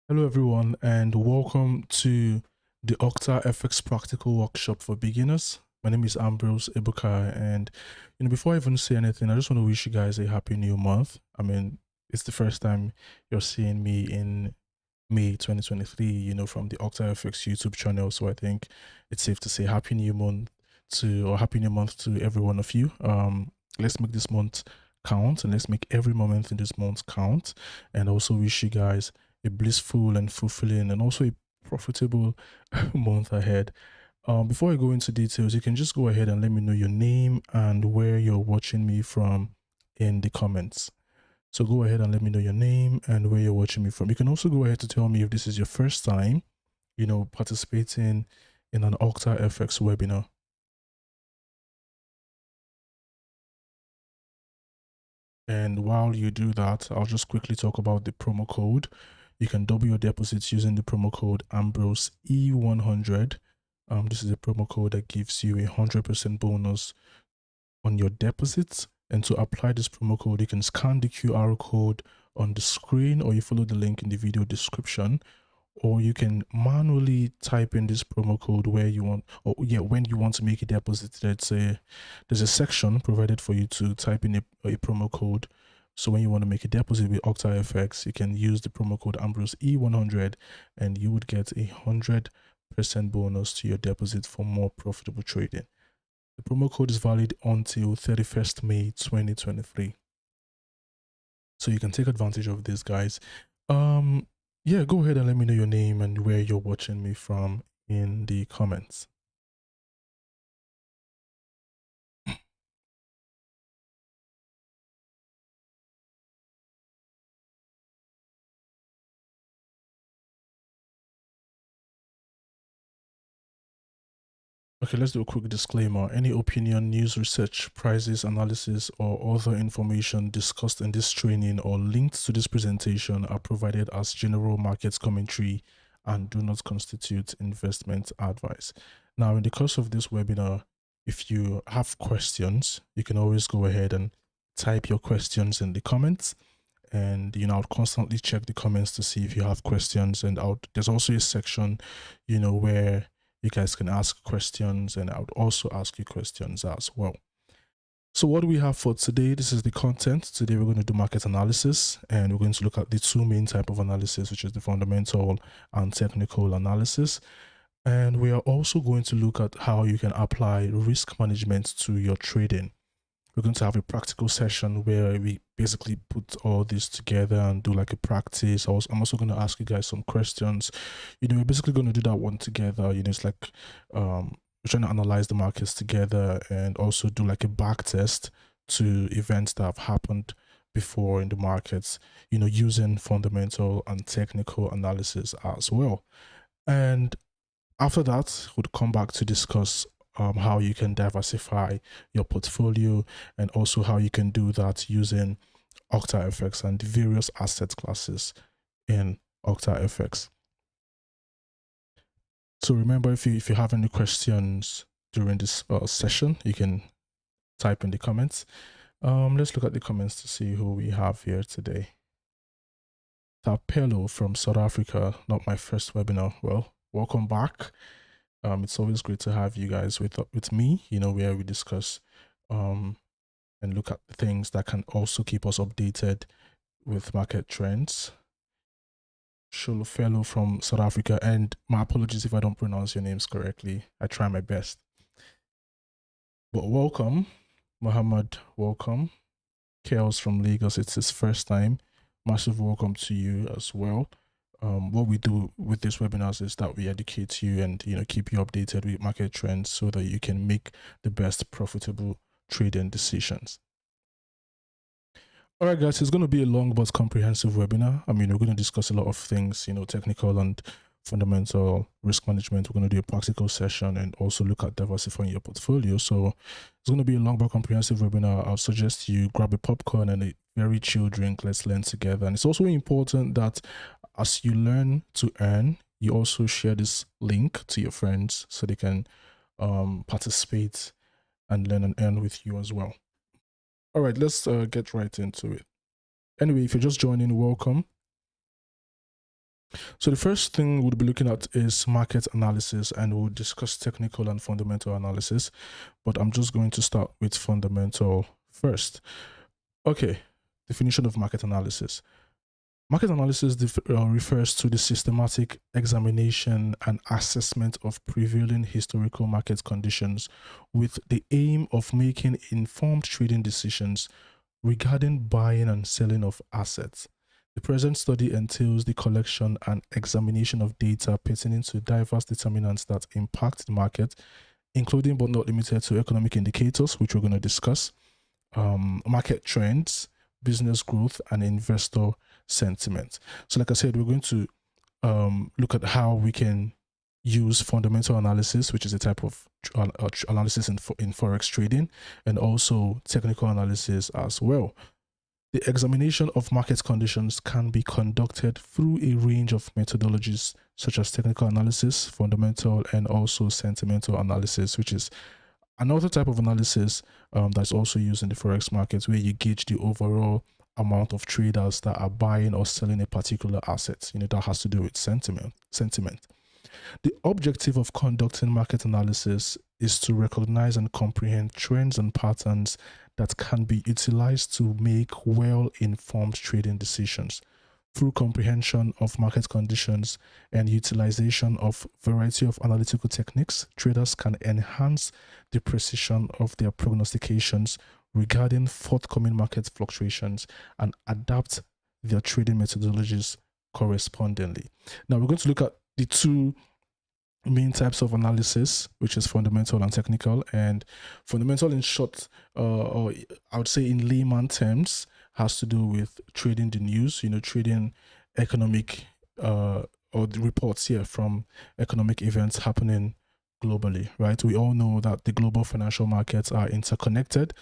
Hello everyone and welcome to the OctaFX practical workshop for beginners. My name is Ambrose Ebuka, and before I even say anything, I just want to wish you guys a happy new month. I mean, it's the first time you're seeing me in May 2023, from the OctaFX YouTube channel, so I think it's safe to say happy new month to every one of you. Let's make this month count, and let's make every moment in this month count, and also wish you guys a blissful and fulfilling and also a profitable month ahead. Before I go into details, you can just go ahead and let me know your name and where you're watching me from in the comments. So go ahead and let me know your name and where you're watching me from. You can also go ahead to tell me if this is your first time, participating in an OctaFX webinar. And while you do that, I'll just quickly talk about the promo code. You can double your deposits using the promo code Ambrose E100. This is a promo code that gives you 100% bonus on your deposits. And to apply this promo code, you can scan the QR code on the screen, or you follow the link in the video description, or you can manually type in this promo code where you want, when you want to make a deposit. There's a section provided for you to type in a promo code. So when you want to make a deposit with OctaFX, you can use the promo code Ambrose E100, and you would get 100% bonus to your deposit for more profitable trading. The promo code is valid until 31st May 2023. So you can take advantage of this, guys. Yeah, go ahead and let me know your name and where you're watching me from in the comments. Okay, let's do a quick disclaimer. Any opinion, news, research, prices, analysis, or other information discussed in this training or linked to this presentation are provided as general market commentary and do not constitute investment advice. Now, in the course of this webinar, if you have questions, you can always go ahead and type your questions in the comments. And I'll constantly check the comments to see if you have questions. And there's also a section, where you guys can ask questions, and I would also ask you questions as well. So what do we have for today? This is the content. Today we're going to do market analysis, and we're going to look at the two main type of analysis, which is the fundamental and technical analysis. And we are also going to look at how you can apply risk management to your trading. We're going to have a practical session where we basically put all this together and do like a practice. I'm also going to ask you guys some questions. We're basically going to do that one together. It's like we're trying to analyze the markets together and also do like a back test to events that have happened before in the markets, using fundamental and technical analysis as well. And after that, we'll come back to discuss how you can diversify your portfolio, and also how you can do that using OctaFX and the various asset classes in OctaFX. So remember, if you have any questions during this session, you can type in the comments. Let's look at the comments to see who we have here today. Tapelo from South Africa, not my first webinar. Well, welcome back. It's always great to have you guys with me, where we discuss and look at things that can also keep us updated with market trends. Sholofelo from South Africa, and my apologies if I don't pronounce your names correctly. I try my best. But welcome, Muhammad, welcome. Chaos from Lagos, it's his first time. Massive welcome to you as well. What we do with these webinars is that we educate you and keep you updated with market trends so that you can make the best profitable trading decisions. All right, guys, it's going to be a long but comprehensive webinar. We're going to discuss a lot of things, technical and fundamental risk management. We're going to do a practical session and also look at diversifying your portfolio. So it's going to be a long but comprehensive webinar. I'll suggest you grab a popcorn and a very chill drink. Let's learn together. And it's also important that as you learn to earn, you also share this link to your friends so they can participate and learn and earn with you as well. All right, let's get right into it. Anyway, if you're just joining, welcome. So the first thing we'll be looking at is market analysis, and we'll discuss technical and fundamental analysis, but I'm just going to start with fundamental first. Okay, definition of market analysis. Market analysis refers to the systematic examination and assessment of prevailing historical market conditions with the aim of making informed trading decisions regarding buying and selling of assets. The present study entails the collection and examination of data pertaining to diverse determinants that impact the market, including but not limited to economic indicators, which we're going to discuss, market trends, business growth, and investor sentiment. So like I said, we're going to look at how we can use fundamental analysis, which is a type of analysis in Forex trading, and also technical analysis as well. The examination of market conditions can be conducted through a range of methodologies such as technical analysis, fundamental, and also sentimental analysis, which is another type of analysis that's also used in the Forex market, where you gauge the overall amount of traders that are buying or selling a particular asset. That has to do with sentiment. The objective of conducting market analysis is to recognize and comprehend trends and patterns that can be utilized to make well-informed trading decisions. Through comprehension of market conditions and utilization of a variety of analytical techniques, traders can enhance the precision of their prognostications regarding forthcoming market fluctuations and adapt their trading methodologies correspondingly. Now we're going to look at the two main types of analysis, which is fundamental and technical. And fundamental, in short, or I would say in layman terms, has to do with trading the news, trading economic or the reports here from economic events happening globally, right? We all know that the global financial markets are interconnected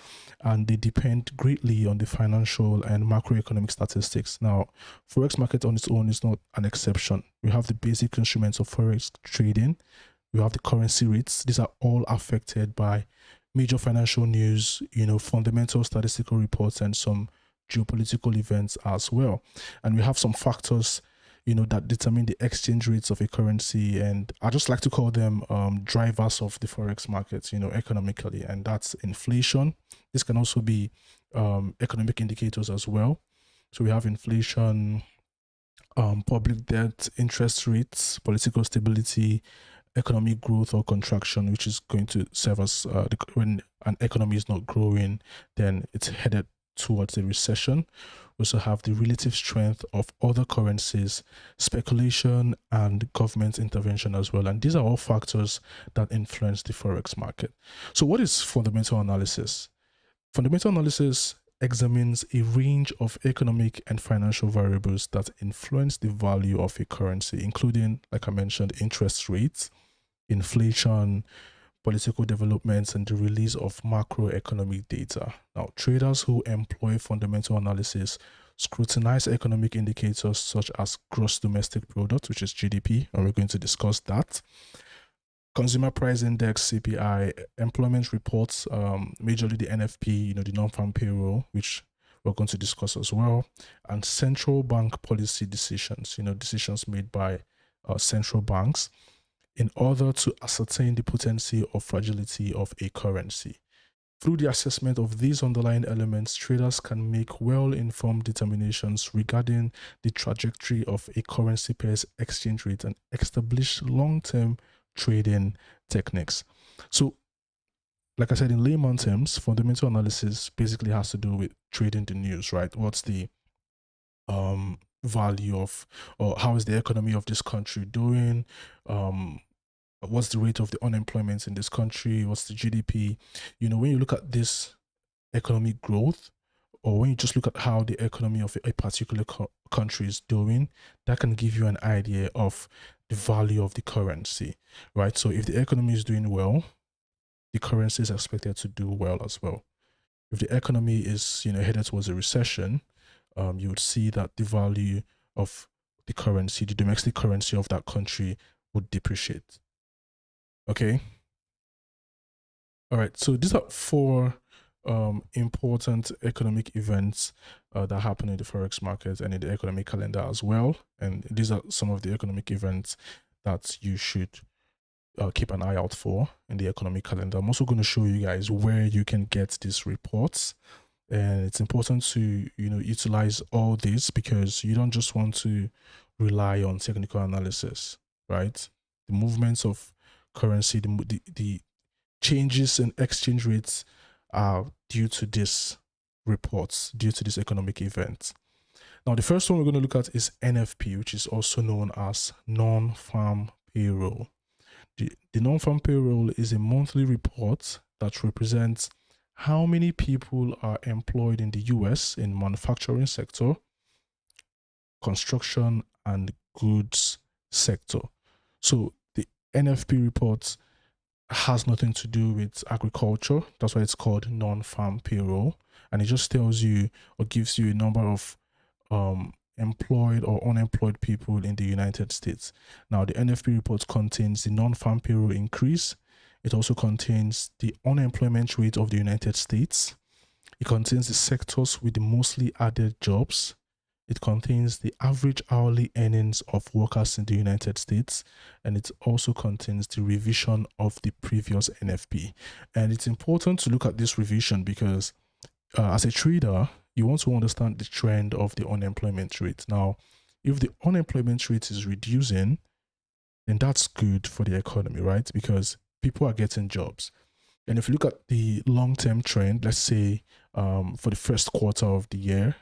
and they depend greatly on the financial and macroeconomic statistics. Now, Forex market on its own is not an exception. We have the basic instruments of Forex trading. We have the currency rates. These are all affected by major financial news, fundamental statistical reports, and some geopolitical events as well. And we have some factors that determine the exchange rates of a currency, and I just like to call them drivers of the Forex market, economically, and that's inflation. This can also be economic indicators as well. So we have inflation, public debt, interest rates, political stability, economic growth or contraction, which is going to serve as when an economy is not growing, then it's headed towards a recession. We also have the relative strength of other currencies, speculation, and government intervention as well. And these are all factors that influence the Forex market. So what is fundamental analysis? Fundamental analysis examines a range of economic and financial variables that influence the value of a currency, including, like I mentioned, interest rates, inflation, political developments, and the release of macroeconomic data. Now, traders who employ fundamental analysis scrutinize economic indicators such as gross domestic product, which is GDP, and we're going to discuss that. Consumer Price Index, CPI, employment reports, majorly the NFP, the non-farm payroll, which we're going to discuss as well, and central bank policy decisions, decisions made by central banks, in order to ascertain the potency or fragility of a currency. Through the assessment of these underlying elements, traders can make well-informed determinations regarding the trajectory of a currency pair's exchange rate and establish long-term trading techniques. So, like I said, in layman terms, fundamental analysis basically has to do with trading the news, right? What's the value of, or how is the economy of this country doing? What's the rate of the unemployment in this country? What's the GDP? When you look at this economic growth, or when you just look at how the economy of a particular country is doing, that can give you an idea of the value of the currency, right? So if the economy is doing well, the currency is expected to do well as well. If the economy is, headed towards a recession, you would see that the value of the currency, the domestic currency of that country, would depreciate. Okay. All right. So these are four important economic events that happen in the Forex market and in the economic calendar as well. And these are some of the economic events that you should keep an eye out for in the economic calendar. I'm also going to show you guys where you can get these reports. And it's important to, utilize all this because you don't just want to rely on technical analysis, right? The movements of currency, the changes in exchange rates are due to this reports, due to this economic event. Now, the first one we're going to look at is NFP, which is also known as non-farm payroll. The non-farm payroll is a monthly report that represents how many people are employed in the US in manufacturing sector, construction, and goods sector. So the NFP report has nothing to do with agriculture. That's why it's called non-farm payroll. And it just tells you or gives you a number of employed or unemployed people in the United States. Now, the NFP report contains the non-farm payroll increase. It also contains the unemployment rate of the United States. It contains the sectors with the mostly added jobs. It contains the average hourly earnings of workers in the United States, and it also contains the revision of the previous NFP. And it's important to look at this revision because as a trader, you want to understand the trend of the unemployment rate. Now, if the unemployment rate is reducing, then that's good for the economy, right? Because people are getting jobs. And if you look at the long-term trend, let's say for the first quarter of the year,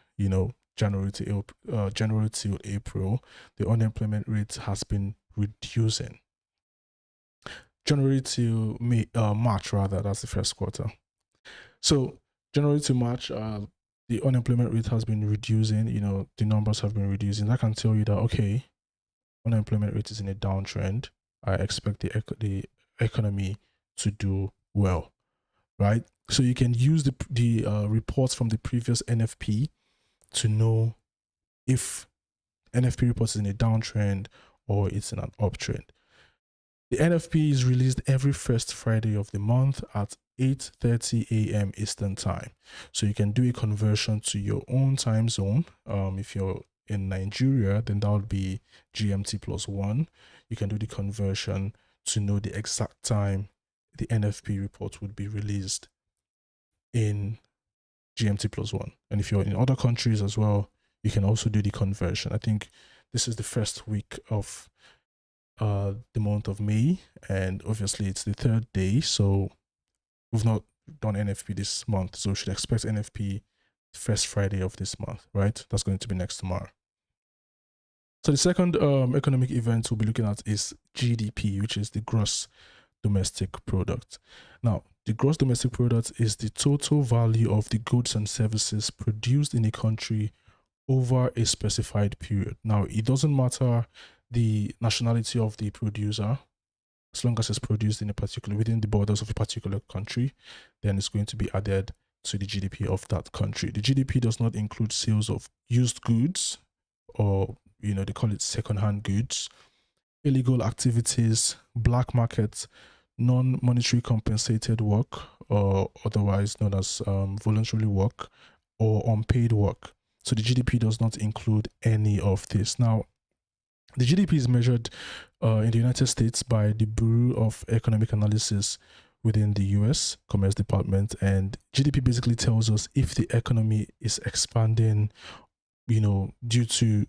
January to April, the unemployment rate has been reducing. January to March, rather, that's the first quarter. So January to March, the unemployment rate has been reducing. The numbers have been reducing. I can tell you that, okay, unemployment rate is in a downtrend. I expect the economy to do well, right? So you can use the reports from the previous NFP to know if NFP reports is in a downtrend or it's in an uptrend. The NFP is released every first Friday of the month at 8:30 a.m. Eastern time. So you can do a conversion to your own time zone. If you're in Nigeria, then that would be GMT +1. You can do the conversion to know the exact time the NFP report would be released in GMT +1. And if you're in other countries as well, you can also do the conversion. I think this is the first week of the month of May, and obviously it's the third day, so we've not done NFP this month, so we should expect NFP first Friday of this month, right? That's going to be next tomorrow. So the second economic event we'll be looking at is GDP, which is the gross domestic product. Now, the gross domestic product is the total value of the goods and services produced in a country over a specified period. Now, it doesn't matter the nationality of the producer, as long as it's produced in a particular, within the borders of a particular country, then it's going to be added to the GDP of that country. The GDP does not include sales of used goods, or they call it second-hand goods, illegal activities, black markets, non-monetary compensated work, or otherwise known as voluntary work, or unpaid work. So the GDP does not include any of this. Now, the GDP is measured in the United States by the Bureau of Economic Analysis within the US Commerce Department, and GDP basically tells us if the economy is expanding, due to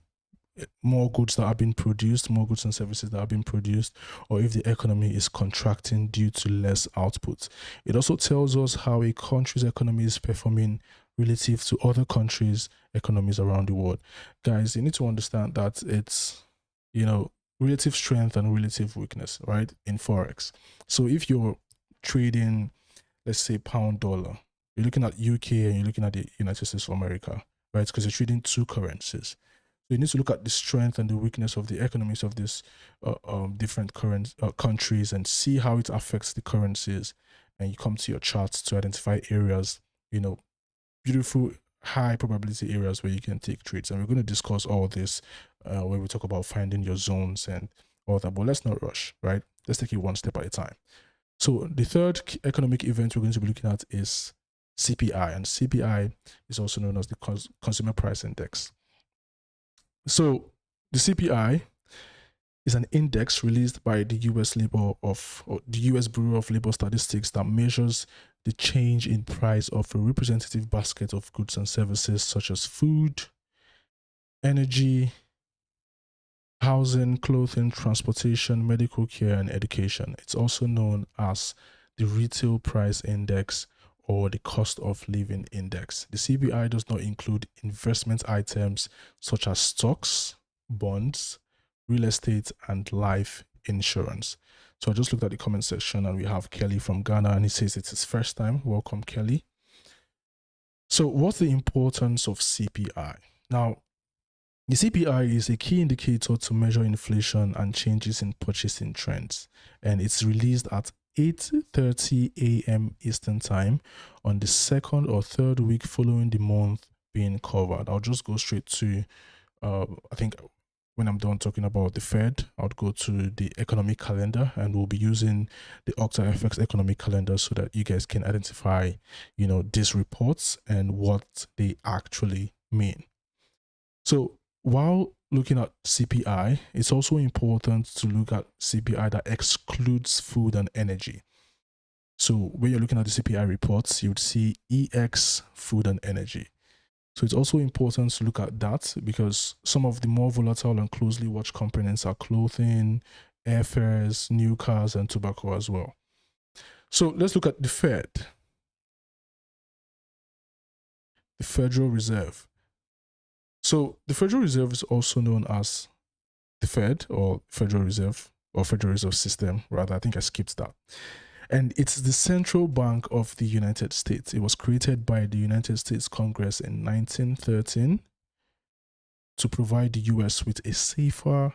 more goods that are being produced, more goods and services that are being produced, or if the economy is contracting due to less output. It also tells us how a country's economy is performing relative to other countries' economies around the world. Guys, you need to understand that it's, relative strength and relative weakness, right, in Forex. So if you're trading, let's say, pound dollar, you're looking at UK and you're looking at the United States of America, right, because you're trading two currencies. So you need to look at the strength and the weakness of the economies of these different countries and see how it affects the currencies. And you come to your charts to identify areas, beautiful high probability areas where you can take trades. And we're going to discuss all this when we talk about finding your zones and all that. But let's not rush, right? Let's take it one step at a time. So the third economic event we're going to be looking at is CPI, and CPI is also known as the Consumer Price Index. So the CPI is an index released by the US Bureau of Labor Statistics that measures the change in price of a representative basket of goods and services such as food, energy, housing, clothing, transportation, medical care, and education. It's also known as the Retail Price Index or the Cost of Living Index. The CPI does not include investment items such as stocks, bonds, real estate, and life insurance. So I just looked at the comment section and we have Kelly from Ghana, and he says it's his first time. Welcome, Kelly. So what's the importance of CPI? Now, the CPI is a key indicator to measure inflation and changes in purchasing trends, and it's released at 8:30 a.m. Eastern Time on the second or third week following the month being covered. I'll just go straight to, I think when I'm done talking about the Fed, I'll go to the economic calendar, and we'll be using the OctaFX economic calendar so that you guys can identify, these reports and what they actually mean. So while looking at CPI, it's also important to look at CPI that excludes food and energy. So when you're looking at the CPI reports, you would see EX, food and energy. So it's also important to look at that because some of the more volatile and closely watched components are clothing, airfares, new cars, and tobacco as well. So let's look at the Fed, the Federal Reserve. So the Federal Reserve is also known as the Fed or Federal Reserve or Federal Reserve System, rather. I think I skipped that. And it's the central bank of the United States. It was created by the United States Congress in 1913 to provide the US with a safer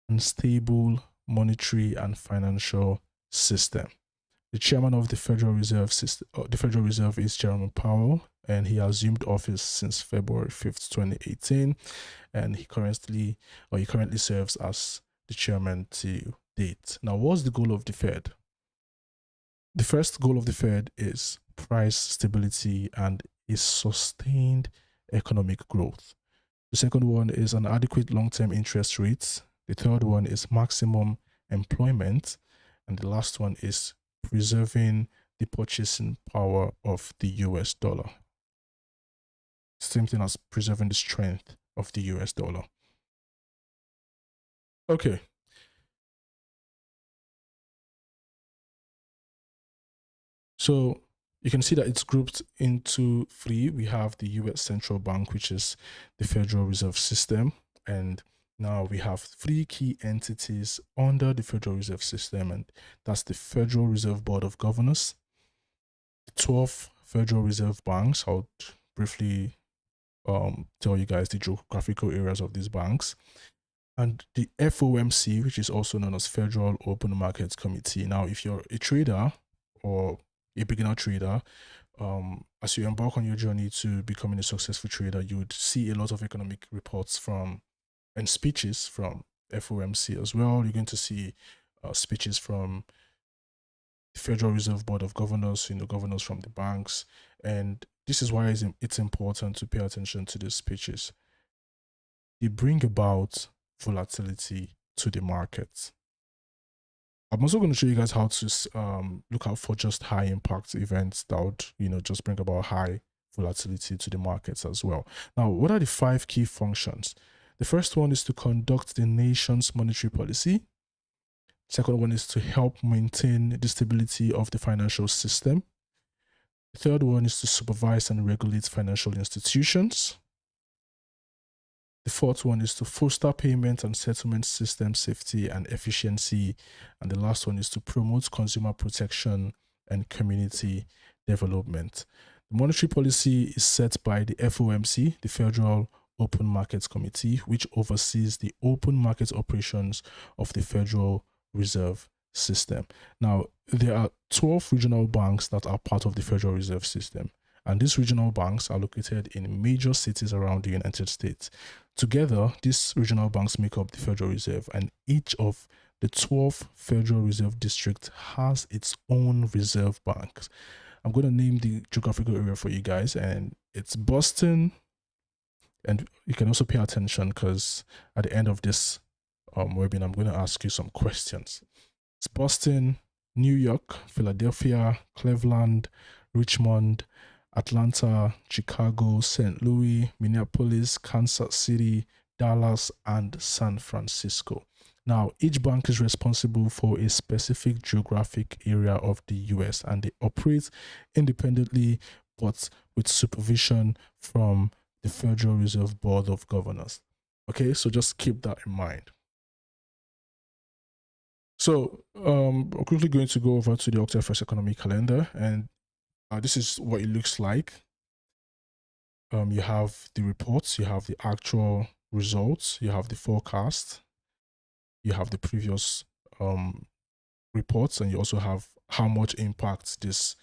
and stable monetary and financial system. The chairman of the Federal Reserve is Jerome Powell, and he assumed office since February 5th, 2018, and he currently serves as the chairman to date. Now, what's the goal of the Fed? The first goal of the Fed is price stability and is sustained economic growth. The second one is an adequate long-term interest rate. The third one is maximum employment. And the last one is preserving the purchasing power of the US dollar. Same thing as preserving the strength of the US dollar. Okay. So you can see that it's grouped into three. We have the US Central Bank, which is the Federal Reserve System. And now we have three key entities under the Federal Reserve System, and that's the Federal Reserve Board of Governors, the 12 Federal Reserve Banks. I'll briefly tell you guys the geographical areas of these banks, and the FOMC, which is also known as Federal Open Markets Committee. Now, if you're a trader or a beginner trader, as you embark on your journey to becoming a successful trader, you would see a lot of economic reports and speeches from FOMC as well. You're going to see speeches from the Federal Reserve Board of Governors, governors from the banks, and this is why it's important to pay attention to these speeches. They bring about volatility to the markets. I'm also going to show you guys how to look out for just high impact events that would, just bring about high volatility to the markets as well. Now, what are the 5 key functions? The first one is to conduct the nation's monetary policy. Second one is to help maintain the stability of the financial system. The third one is to supervise and regulate financial institutions. The fourth one is to foster payment and settlement system safety and efficiency. And the last one is to promote consumer protection and community development. The monetary policy is set by the FOMC, the Federal Open Markets Committee, which oversees the open market operations of the Federal Reserve System. Now, there are 12 regional banks that are part of the Federal Reserve System. And these regional banks are located in major cities around the United States. Together, these regional banks make up the Federal Reserve, and each of the 12 Federal Reserve districts has its own reserve banks. I'm going to name the geographical area for you guys, and it's Boston. And you can also pay attention because at the end of this webinar, I'm going to ask you some questions. It's Boston, New York, Philadelphia, Cleveland, Richmond, Atlanta, Chicago, St. Louis, Minneapolis, Kansas City, Dallas, and San Francisco. Now, each bank is responsible for a specific geographic area of the US, and they operate independently but with supervision from the Federal Reserve Board of Governors. Okay, so just keep that in mind. So I'm quickly going to go over to the OctaFX economic calendar, and this is what it looks like. You have the reports, you have the actual results, you have the forecast, you have the previous reports, and you also have how much impact this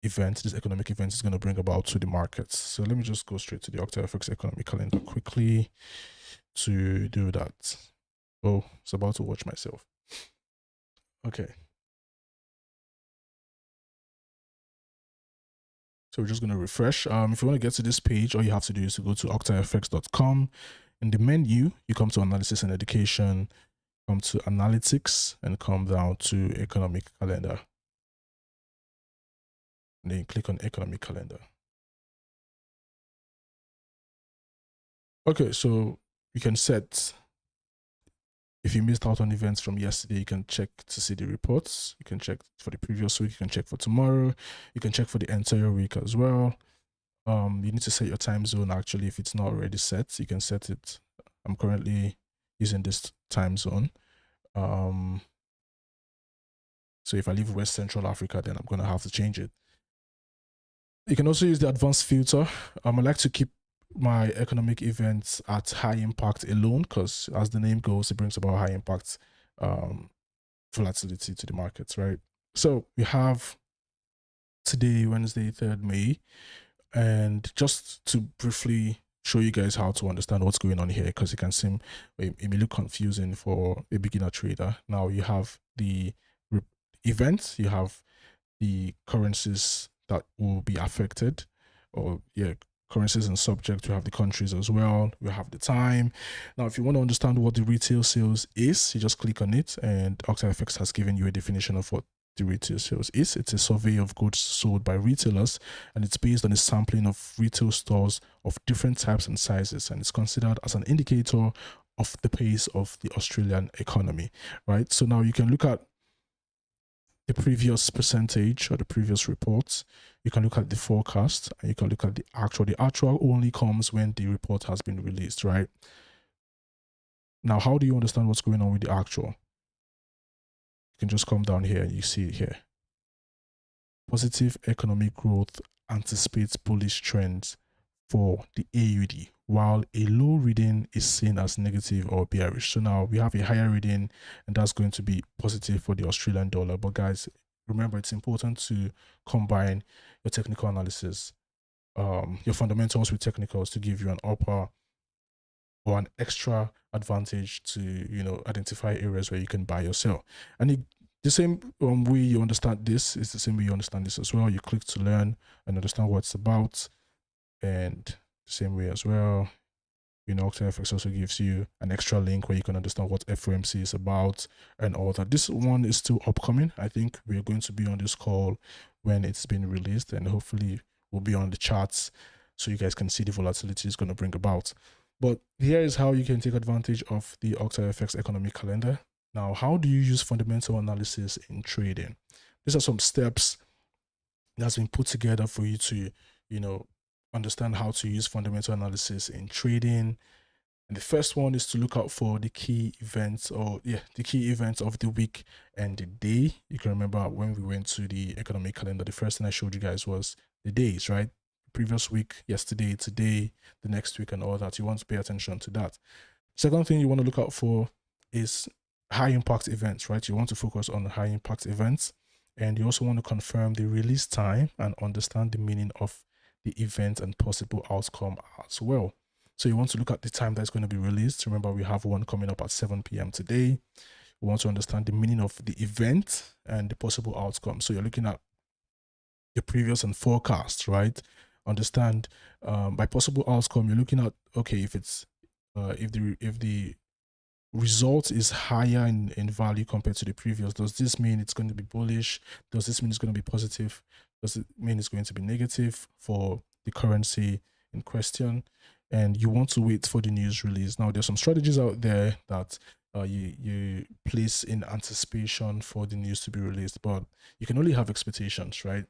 economic event is going to bring about to the markets. So let me just go straight to the OctaFX economic calendar quickly to do that. Oh, it's about to watch myself. Okay. So we're just going to refresh. If you want to get to this page, all you have to do is to go to OctaFX.com. In the menu, you come to Analysis and Education, come to Analytics, and come down to Economic Calendar. And then click on Economic Calendar. Okay, so you can set, if you missed out on events from yesterday, you can check to see the reports. You can check for the previous week. You can check for tomorrow. You can check for the entire week as well. You need to set your time zone. Actually, if it's not already set, you can set it. I'm currently using this time zone. So if I leave West Central Africa, then I'm going to have to change it. You can also use the advanced filter. I like to keep my economic events at high impact alone, because as the name goes, it brings about high impact volatility to the markets, right? So we have today, Wednesday, 3rd May, and just to briefly show you guys how to understand what's going on here, because it may look confusing for a beginner trader. Now you have the events, you have the currencies that will be affected, or currencies and subject. We have the countries as well. We have the time. Now, if you want to understand what the retail sales is, you just click on it, and OctaFX has given you a definition of what the retail sales is. It's a survey of goods sold by retailers, and it's based on a sampling of retail stores of different types and sizes, and it's considered as an indicator of the pace of the Australian economy, right? So now you can look at the previous percentage or the previous reports. You can look at the forecast, and you can look at the actual. The actual only comes when the report has been released, right? Now, how do you understand what's going on with the actual? You can just come down here and you see it here. Positive economic growth anticipates bullish trends for the AUD, while a low reading is seen as negative or bearish. So now we have a higher reading, and that's going to be positive for the Australian dollar. But guys, remember, it's important to combine your technical analysis, your fundamentals with technicals, to give you an upper or an extra advantage to, identify areas where you can buy or sell. And the same way you understand this is the same way you understand this as well. You click to learn and understand what it's about. And the same way as well, OctaFX also gives you an extra link where you can understand what FOMC is about and all that. This one is still upcoming. I think we're going to be on this call when it's been released, and hopefully we'll be on the charts so you guys can see the volatility it's going to bring about. But here is how you can take advantage of the OctaFX economic calendar. Now, how do you use fundamental analysis in trading? These are some steps that's been put together for you to, understand how to use fundamental analysis in trading. And the first one is to look out for the key events, the key events of the week and the day. You can remember when we went to the economic calendar, the first thing I showed you guys was the days, right? Previous week, yesterday, today, the next week, and all that. You want to pay attention to that. Second thing you want to look out for is high impact events, right? You want to focus on high impact events, and you also want to confirm the release time and understand the meaning of the event and possible outcome as well. So you want to look at the time that's going to be released. Remember, we have one coming up at 7 p.m. today. We want to understand the meaning of the event and the possible outcome. So you're looking at your previous and forecast, right? Understand by possible outcome, you're looking at, okay, if it's if the result is higher in value compared to the previous, does this mean it's going to be bullish? Does this mean it's going to be positive? Does it mean it's going to be negative for the currency in question? And you want to wait for the news release. Now, there's some strategies out there that you place in anticipation for the news to be released, but you can only have expectations, right?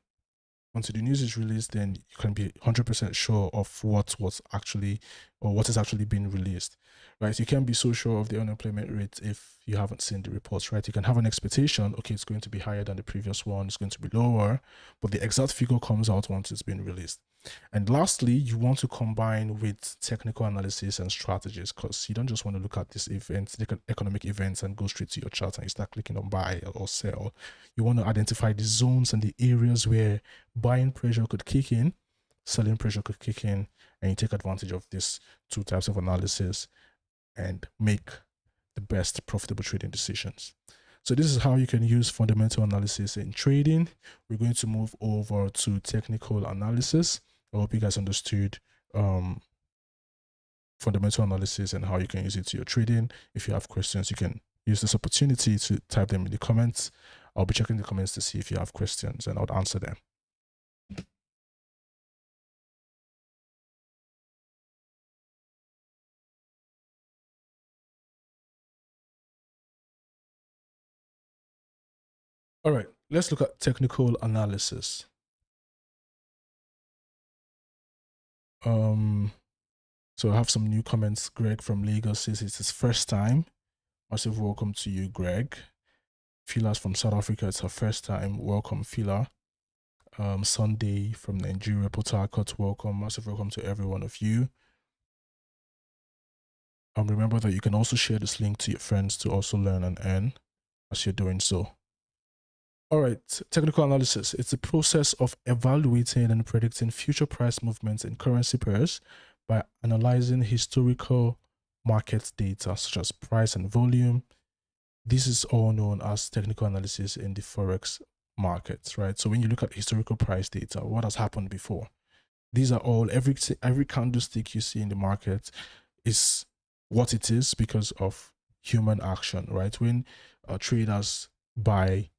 Until the news is released, then you can be 100% sure of what was actually, or what is actually being released, right? You can't be so sure of the unemployment rate if you haven't seen the reports, right? You can have an expectation, okay, it's going to be higher than the previous one, it's going to be lower, but the exact figure comes out once it's been released. And lastly, you want to combine with technical analysis and strategies, because you don't just want to look at these events, the economic events, and go straight to your chart and you start clicking on buy or sell. You want to identify the zones and the areas where buying pressure could kick in, selling pressure could kick in, and you take advantage of these two types of analysis and make the best profitable trading decisions. So this is how you can use fundamental analysis in trading. We're going to move over to technical analysis. I hope you guys understood fundamental analysis and how you can use it to your trading. If you have questions, you can use this opportunity to type them in the comments. I'll be checking the comments to see if you have questions and I'll answer them. All right, let's look at technical analysis. So I have some new comments. Greg from Lagos says it's his first time. Massive welcome to you, Greg. Fila's from South Africa, it's her first time. Welcome, Fila. Sunday from Nigeria, Port Harcourt, welcome. Massive welcome to every one of you. Remember that you can also share this link to your friends to also learn and earn as you're doing so. All right, technical analysis. It's a process of evaluating and predicting future price movements in currency pairs by analyzing historical market data such as price and volume. This is all known as technical analysis in the Forex markets, right? So when you look at historical price data, what has happened before? These are all, every candlestick you see in the market is what it is because of human action, right? When traders buy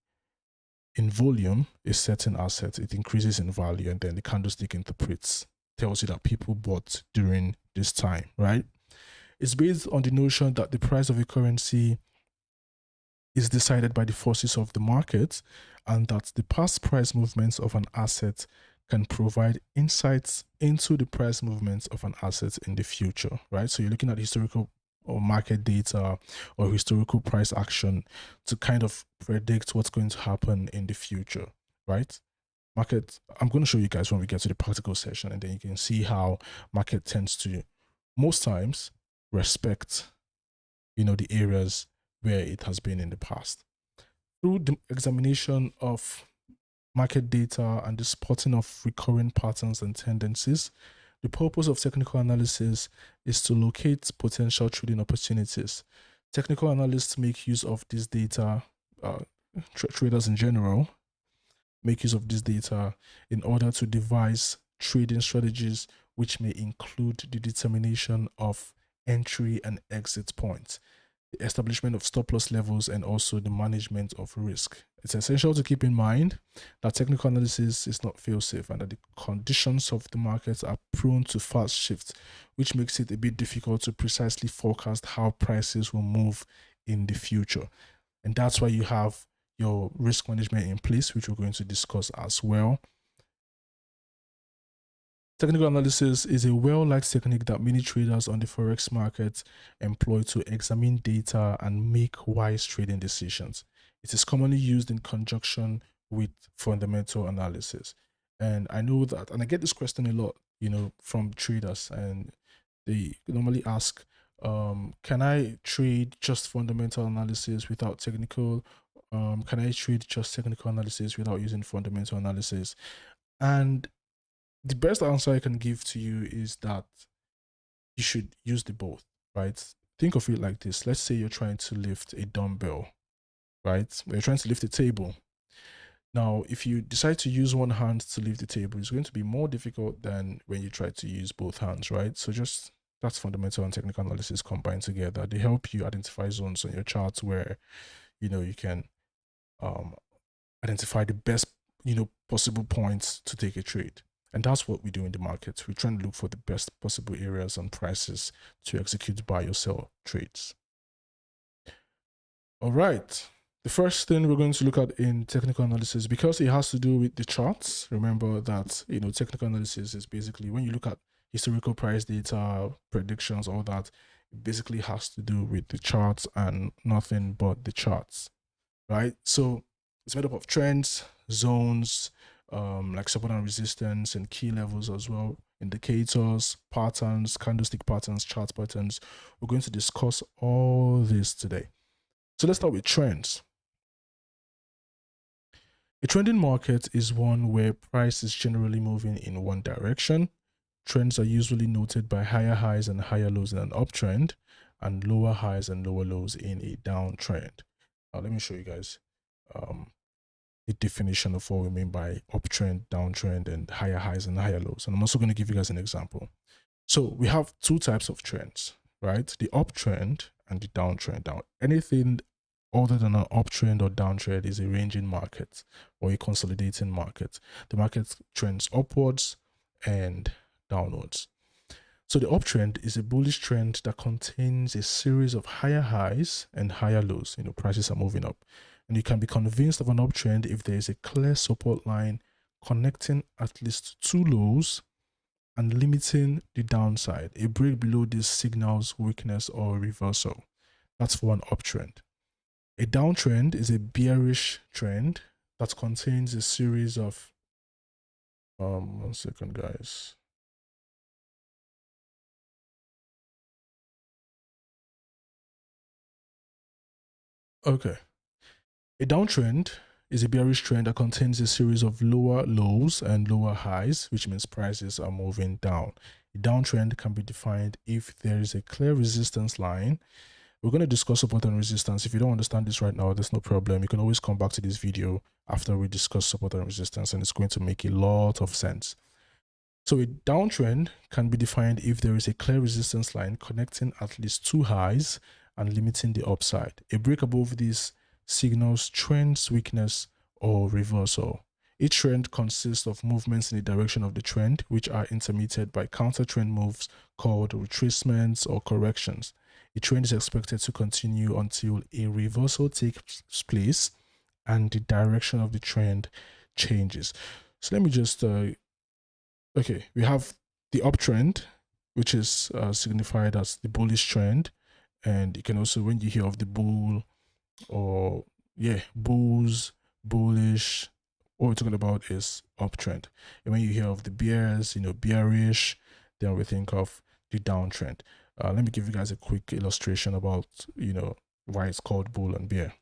in volume a certain asset, it increases in value, and then the candlestick interprets, tells you that people bought during this time, right? It's based on the notion that the price of a currency is decided by the forces of the market, and that the past price movements of an asset can provide insights into the price movements of an asset in the future, right? So you're looking at historical or market data or historical price action to kind of predict what's going to happen in the future, right? Market, I'm going to show you guys when we get to the practical session, and then you can see how market tends to most times respect, the areas where it has been in the past. Through the examination of market data and the spotting of recurring patterns and tendencies, the purpose of technical analysis is to locate potential trading opportunities. Technical analysts make use of this data, traders in general make use of this data in order to devise trading strategies which may include the determination of entry and exit points, the establishment of stop loss levels, and also the management of risk. It's essential to keep in mind that technical analysis is not fail-safe and that the conditions of the markets are prone to fast shifts, which makes it a bit difficult to precisely forecast how prices will move in the future. And that's why you have your risk management in place, which we're going to discuss as well. Technical analysis is a well-liked technique that many traders on the Forex market employ to examine data and make wise trading decisions. It is commonly used in conjunction with fundamental analysis. And I know that, and I get this question a lot, from traders, and they normally ask, can I trade just fundamental analysis without technical? Can I trade just technical analysis without using fundamental analysis? And the best answer I can give to you is that you should use the both, right? Think of it like this. Let's say you're trying to lift a dumbbell, right? Or you're trying to lift a table. Now, if you decide to use one hand to leave the table, it's going to be more difficult than when you try to use both hands, right? So just that's fundamental and technical analysis combined together. They help you identify zones on your charts where, you can identify the best, possible points to take a trade. And that's what we do in the market. We're trying to look for the best possible areas and prices to execute buy or sell trades. All right. The first thing we're going to look at in technical analysis, because it has to do with the charts, remember that, technical analysis is basically when you look at historical price data, predictions, all that, it basically has to do with the charts and nothing but the charts, right? So it's made up of trends, zones, like support and resistance, and key levels as well, indicators, patterns, candlestick patterns, chart patterns. We're going to discuss all this today. So let's start with trends. A trending market is one where price is generally moving in one direction. Trends are usually noted by higher highs and higher lows in an uptrend and lower highs and lower lows in a downtrend. Now, let me show you guys the definition of what we mean by uptrend, downtrend, and higher highs and higher lows. And I'm also going to give you guys an example. So we have two types of trends, right? The uptrend and the downtrend. Now, anything other than an uptrend or downtrend is a ranging market or a consolidating market. The market trends upwards and downwards. So the uptrend is a bullish trend that contains a series of higher highs and higher lows. Prices are moving up. And you can be convinced of an uptrend if there is a clear support line connecting at least two lows and limiting the downside. A break below this signals weakness or reversal. That's for an uptrend. A downtrend is a bearish trend that contains a series of, 1 second, guys. Okay. A downtrend is a bearish trend that contains a series of lower lows and lower highs, which means prices are moving down. A downtrend can be defined if there is a clear resistance line. We're going to discuss support and resistance. If you don't understand this right now, there's no problem. You can always come back to this video after we discuss support and resistance, and it's going to make a lot of sense. So a downtrend can be defined if there is a clear resistance line connecting at least two highs and limiting the upside. A break above this signals trends weakness or reversal. Each trend consists of movements in the direction of the trend, which are intermitted by counter trend moves called retracements or corrections. A trend is expected to continue until a reversal takes place and the direction of the trend changes. So let me just, okay, we have the uptrend, which is signified as the bullish trend. And you can also, when you hear of the bull or, bulls, bullish, what we're talking about is uptrend. And when you hear of the bears, bearish, then we think of the downtrend. Let me give you guys a quick illustration about, why it's called bull and bear.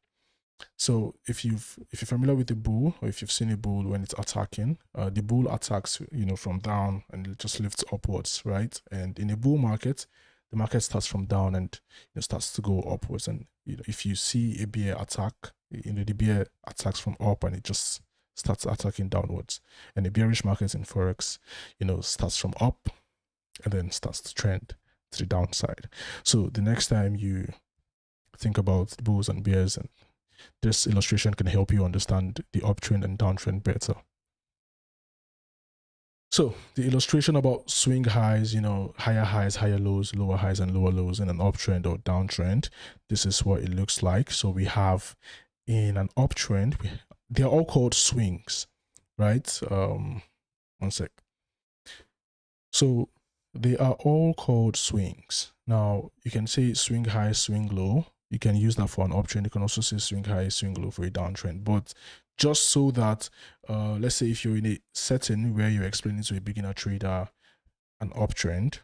So if you're familiar with the bull, or if you've seen a bull when it's attacking, the bull attacks, from down and it just lifts upwards, right? And in a bull market, the market starts from down and starts to go upwards. And if you see a bear attack, the bear attacks from up and it just starts attacking downwards. And the bearish market in Forex, starts from up and then starts to trend to the downside. So the next time you think about bulls and bears, and this illustration can help you understand the uptrend and downtrend better. So the illustration about swing highs, higher highs, higher lows, lower highs and lower lows in an uptrend or downtrend, this is what it looks like. So we have in an uptrend, they're all called swings, right? 1 sec. So they are all called swings. Now you can say swing high, swing low. You can use that for an uptrend. You can also say swing high, swing low for a downtrend. But just so that, let's say if you're in a setting where you're explaining to a beginner trader an uptrend,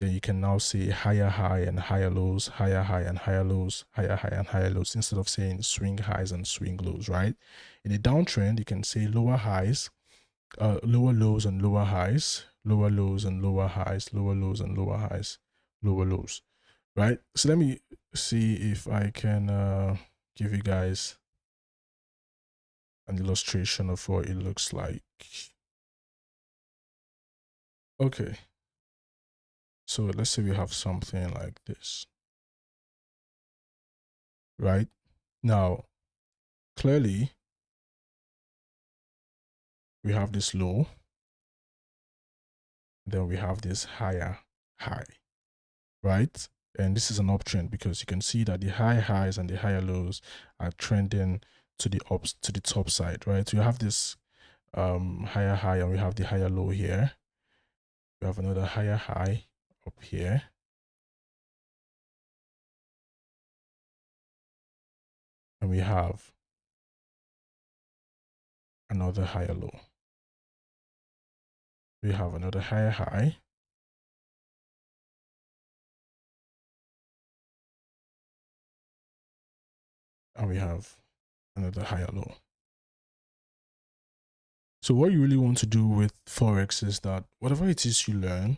then you can now say higher high and higher lows, higher high and higher lows, higher high and higher lows, instead of saying swing highs and swing lows, right? In a downtrend, you can say lower highs, lower lows and lower highs, lower lows and lower highs, lower lows and lower highs, lower lows, right? So let me see if I can give you guys an illustration of what it looks like. Okay, so let's say we have something like this, right? Now, clearly, we have this low, then we have this higher high, right? And this is an uptrend because you can see that the high highs and the higher lows are trending to the top side, right? So you have this higher high and we have the higher low here. We have another higher high up here. And we have another higher low. We have another higher high. And we have another higher low. So what you really want to do with Forex is that whatever it is you learn,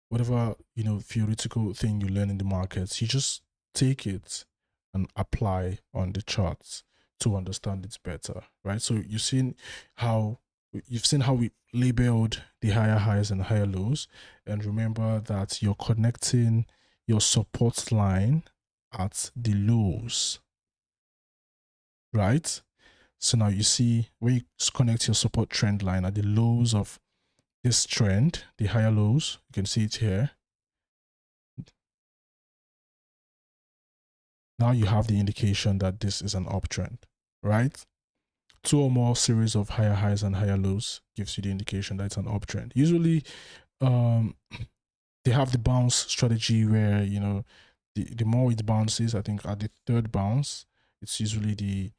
whatever, theoretical thing you learn in the markets, you just take it and apply on the charts to understand it better, right? So you've seen how we labeled the higher highs and higher lows, and remember that you're connecting your support line at the lows, right? So now you see when you connect your support trend line at the lows of this trend, the higher lows, you can see it here. Now you have the indication that this is an uptrend, right? Two or more series of higher highs and higher lows gives you the indication that it's an uptrend. Usually, they have the bounce strategy where, the more it bounces, I think at the third bounce, it's usually the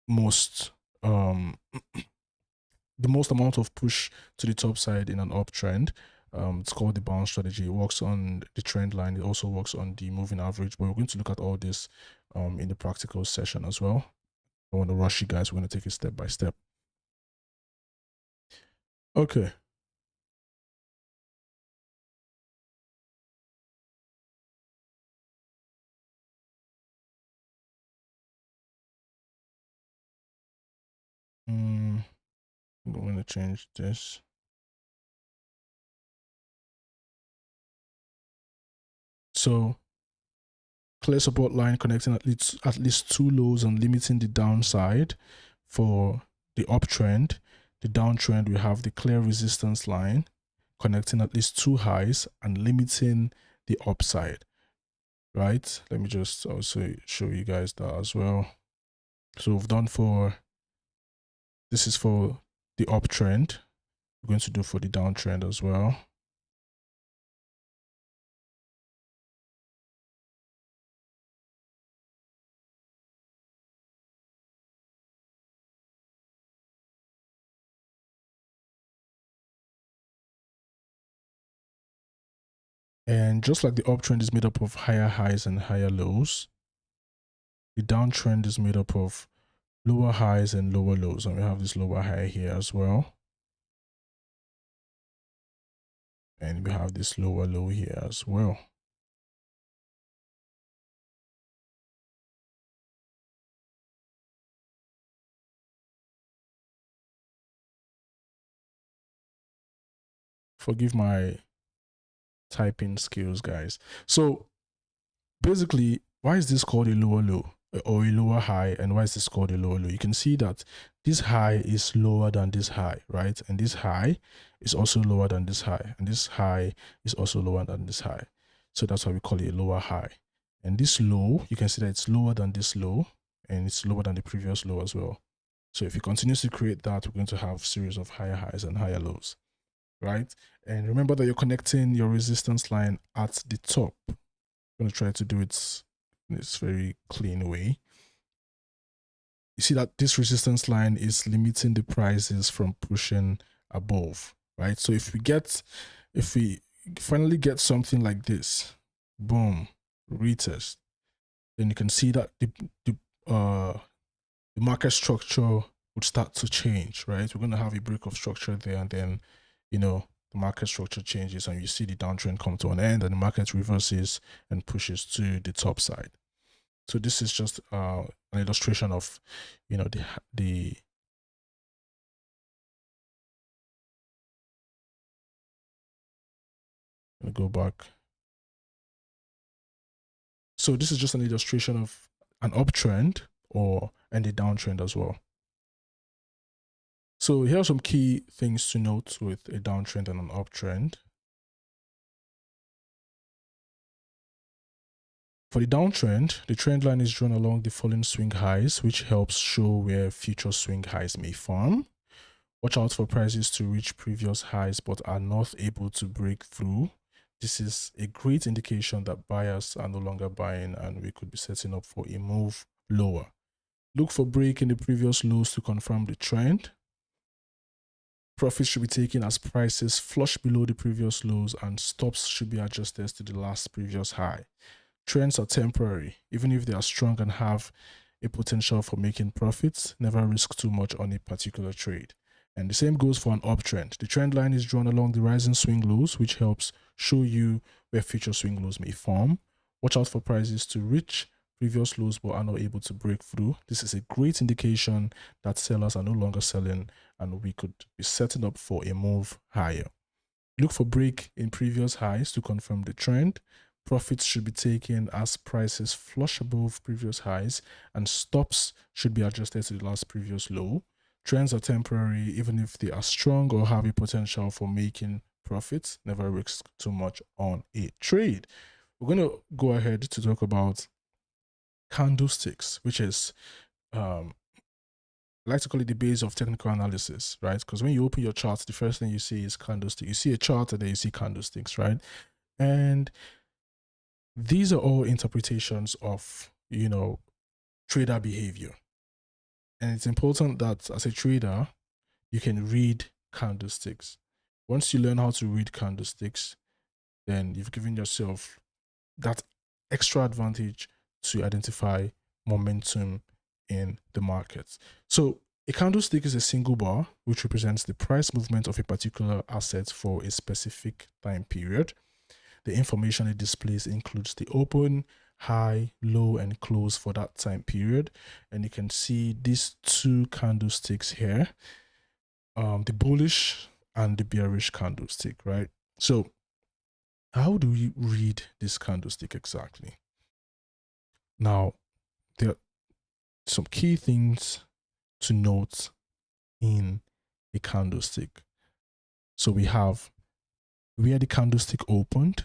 most the most amount of push to the top side in an uptrend. It's called the bounce strategy. It works on the trend line. It also works on the moving average, but we're going to look at all this in the practical session as well. I don't want to rush you guys. We're going to take it step by step. Okay. I'm going to change this. So clear support line connecting at least two lows and limiting the downside for the uptrend. The downtrend, we have the clear resistance line connecting at least two highs and limiting the upside, right? Let me just also show you guys that as well. So we've done this is for the uptrend. We're going to do for the downtrend as well. And just like the uptrend is made up of higher highs and higher lows, the downtrend is made up of lower highs and lower lows. And we have this lower high here as well. And we have this lower low here as well. Forgive my typing skills, guys. So basically, why is this called a lower low or a lower high, and why is this called a lower low? You can see that this high is lower than this high, right? And this high is also lower than this high, and this high is also lower than this high. So that's why we call it a lower high. And this low, you can see that it's lower than this low, and it's lower than the previous low as well. So if you continue to create that, we're going to have a series of higher highs and higher lows, right? And remember that you're connecting your resistance line at the top. I'm going to try to do it in this very clean way. You see that this resistance line is limiting the prices from pushing above, right? So if we finally get something like this, boom, retest, then you can see that the market structure would start to change, right? We're going to have a break of structure there, and then, the market structure changes, and you see the downtrend come to an end, and the market reverses and pushes to the top side. So this is just an illustration of, you know, the let me go back. So this is just an illustration of an uptrend and a downtrend as well. So here are some key things to note with a downtrend and an uptrend. For the downtrend, the trend line is drawn along the falling swing highs, which helps show where future swing highs may form. Watch out for prices to reach previous highs but are not able to break through. This is a great indication that buyers are no longer buying and we could be setting up for a move lower. Look for break in the previous lows to confirm the trend. Profits should be taken as prices flush below the previous lows, and stops should be adjusted to the last previous high. Trends are temporary. Even if they are strong and have a potential for making profits, never risk too much on a particular trade. And the same goes for an uptrend. The trend line is drawn along the rising swing lows, which helps show you where future swing lows may form. Watch out for prices to reach previous lows but are not able to break through. This is a great indication that sellers are no longer selling and we could be setting up for a move higher. Look for break in previous highs to confirm the trend. Profits should be taken as prices flush above previous highs, and stops should be adjusted to the last previous low. Trends are temporary. Even if they are strong or have a potential for making profits, never risk too much on a trade. We're going to go ahead to talk about candlesticks, which is I like to call it the base of technical analysis, right? Because when you open your charts, the first thing you see is candlestick. You see a chart and then you see candlesticks, right? And these are all interpretations of, you know, trader behavior. And it's important that as a trader, you can read candlesticks. Once you learn how to read candlesticks, then you've given yourself that extra advantage to identify momentum in the markets. So a candlestick is a single bar which represents the price movement of a particular asset for a specific time period. The information it displays includes the open, high, low, and close for that time period. And you can see these two candlesticks here, the bullish and the bearish candlestick, right? So how do we read this candlestick exactly? Now, there are some key things to note in a candlestick. So we have where the candlestick opened,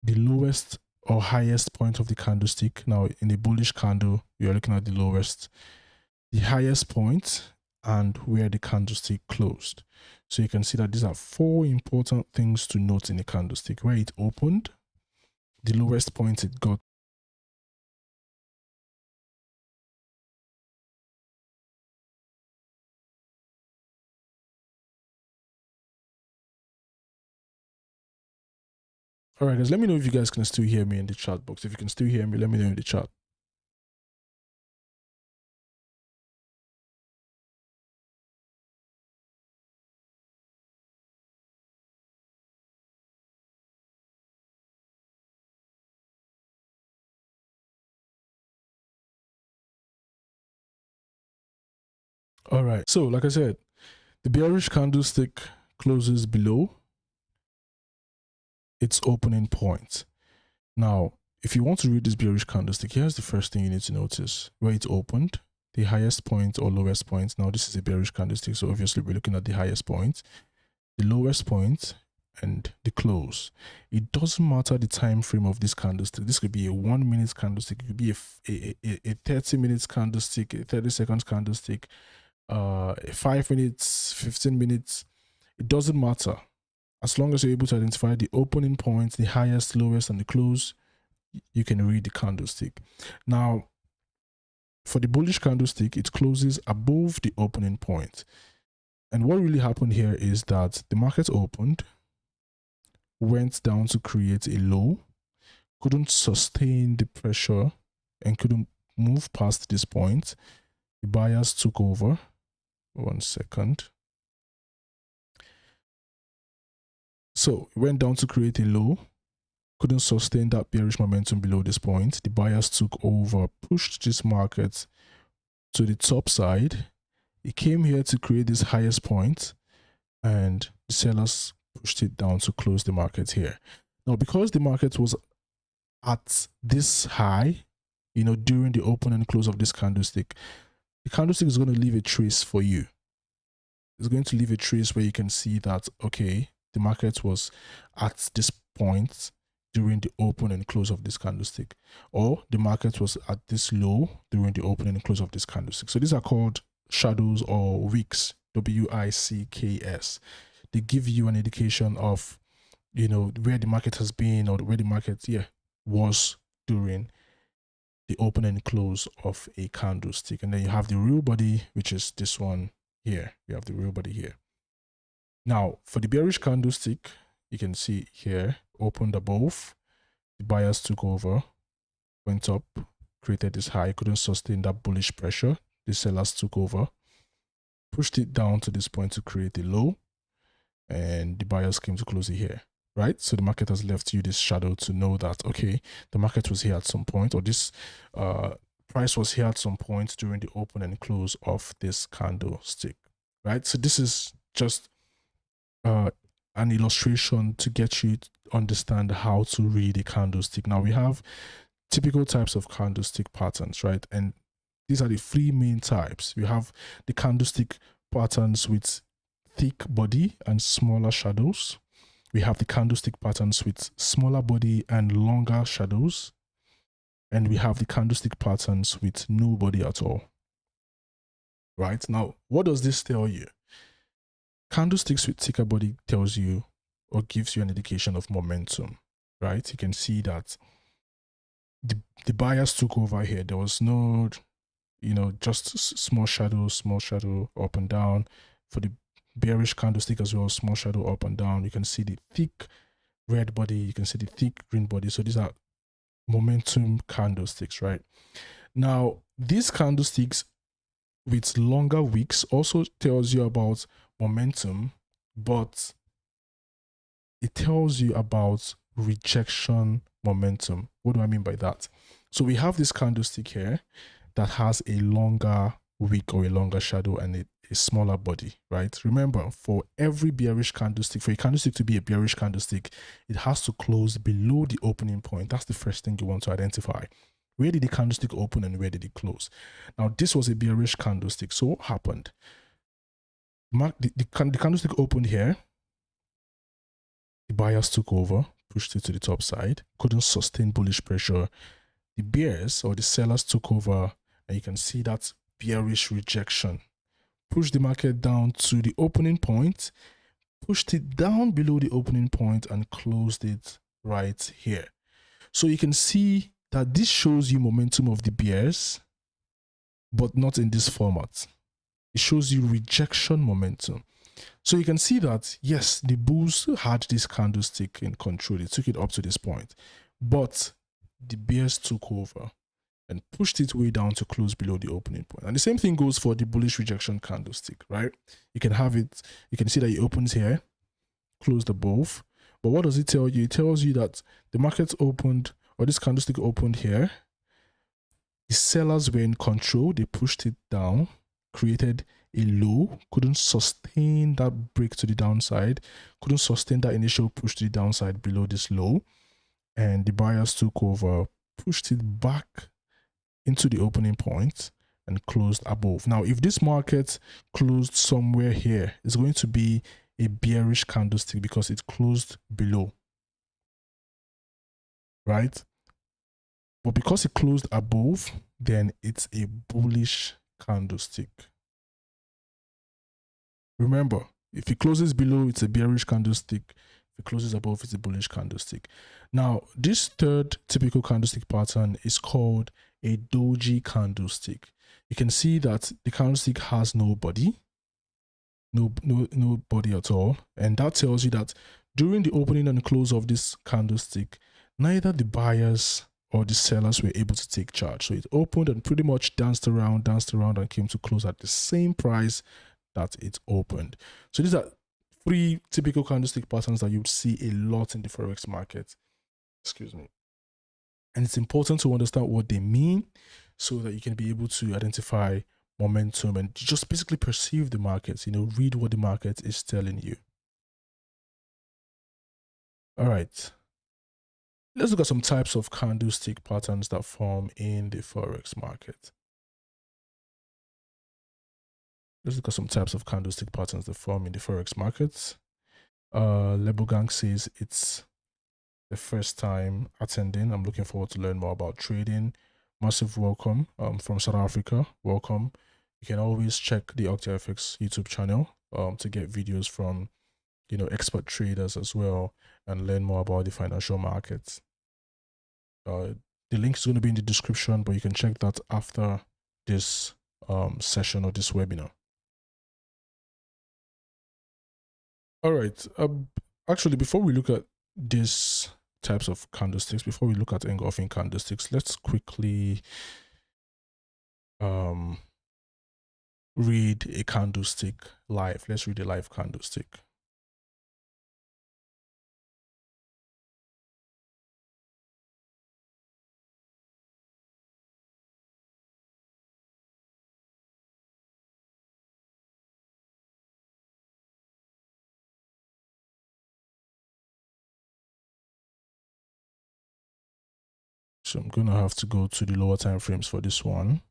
the lowest or highest point of the candlestick. Now, in a bullish candle, we are looking at the lowest, the highest point, and where the candlestick closed. So you can see that these are four important things to note in a candlestick: where it opened, the lowest point it got, all right, guys, let me know if you guys can still hear me in the chat box. If you can still hear me, let me know in the chat. All right, so like I said, the bearish candlestick closes below its opening point. Now, if you want to read this bearish candlestick, here's the first thing you need to notice: where it opened, the highest point or lowest point. Now, this is a bearish candlestick, so obviously we're looking at the highest point, the lowest point, and the close. It doesn't matter the time frame of this candlestick. This could be a 1 minute candlestick, it could be a 30 minutes candlestick, a 30 seconds candlestick, 5 minutes, 15 minutes. It doesn't matter. As long as you're able to identify the opening point, the highest, lowest, and the close, you can read the candlestick. Now, for the bullish candlestick, it closes above the opening point. And what really happened here is that the market opened, went down to create a low, couldn't sustain the pressure, and couldn't move past this point. The buyers took over. 1 second. So it went down to create a low. couldn't sustain that bearish momentum below this point. The buyers took over, pushed this market to the top side. It came here to create this highest point, and the sellers pushed it down to close the market here. Now, because the market was at this high, during the open and close of this candlestick, the candlestick is going to leave a trace for you. It's going to leave a trace where you can see that, okay, the market was at this point during the open and close of this candlestick, or the market was at this low during the open and close of this candlestick. So these are called shadows or wicks, W-I-C-K-S. They give you an indication of, where the market has been, or where the market, was during the open and close of a candlestick. And then you have the real body, which is this one here. You have the real body here. Now, for the bearish candlestick, you can see here, opened above, the buyers took over, went up, created this high, couldn't sustain that bullish pressure. The sellers took over, pushed it down to this point to create a low, and the buyers came to close it here, right? So the market has left you this shadow to know that, okay, the market was here at some point, or this price was here at some point during the open and close of this candlestick, right? So this is just an illustration to get you to understand how to read a candlestick. Now we have typical types of candlestick patterns, right? And these are the three main types. We have the candlestick patterns with thick body and smaller shadows. We have the candlestick patterns with smaller body and longer shadows. And we have the candlestick patterns with no body at all. Right? Now, what does this tell you? Candlesticks with thicker body tells you or gives you an indication of momentum, right? You can see that the buyers took over here. There was no, just small shadow up and down. For the bearish candlestick as well, small shadow up and down. You can see the thick red body. You can see the thick green body. So these are momentum candlesticks, right? Now, these candlesticks with longer wicks also tells you about momentum, but it tells you about rejection momentum. What do I mean by that? So we have this candlestick here that has a longer wick or a longer shadow and a smaller body, right? Remember, for every bearish candlestick, for a candlestick to be a bearish candlestick, it has to close below the opening point. That's the first thing you want to identify. Where did the candlestick open and where did it close? Now, this was a bearish candlestick. So what happened? The candlestick opened here. The buyers took over, pushed it to the top side, couldn't sustain bullish pressure. The bears or the sellers took over, and you can see that bearish rejection. Pushed the market down to the opening point, pushed it down below the opening point, and closed it right here. So you can see that this shows you momentum of the bears, but not in this format. It shows you rejection momentum. So you can see that, yes, the bulls had this candlestick in control. They took it up to this point, but the bears took over and pushed it way down to close below the opening point. And the same thing goes for the bullish rejection candlestick, right? You can have it, you can see that it opens here, closed above. But what does it tell you? It tells you that the market opened, or this candlestick opened here. The sellers were in control. They pushed it down, created a low, couldn't sustain that break to the downside, couldn't sustain that initial push to the downside below this low, and the buyers took over, pushed it back into the opening point and closed above. Now, if this market closed somewhere here, it's going to be a bearish candlestick because it closed below, right? But because it closed above, then it's a bullish candlestick. Remember, if it closes below, it's a bearish candlestick. If it closes above, it's a bullish candlestick. Now, this third typical candlestick pattern is called a doji candlestick. You can see that the candlestick has no body, no body at all. And that tells you that during the opening and close of this candlestick, neither the buyers or the sellers were able to take charge. So it opened and pretty much danced around and came to close at the same price that it opened. So these are three typical candlestick patterns that you would see a lot in the Forex market. Excuse me. And it's important to understand what they mean so that you can be able to identify momentum and just basically perceive the markets, read what the market is telling you. All right. Let's look at some types of candlestick patterns that form in the Forex market. Let's look at some types of candlestick patterns that form in the Forex market. Lebogang says it's the first time attending. I'm looking forward to learn more about trading. Massive welcome from South Africa. Welcome. You can always check the OctaFX YouTube channel to get videos from expert traders as well and learn more about the financial markets. The link is going to be in the description, but you can check that after this session or this webinar. All right. Actually, before we look at these types of candlesticks, before we look at engulfing candlesticks, let's quickly read a candlestick live. Let's read a live candlestick. So I'm going to have to go to the lower time frames for this one.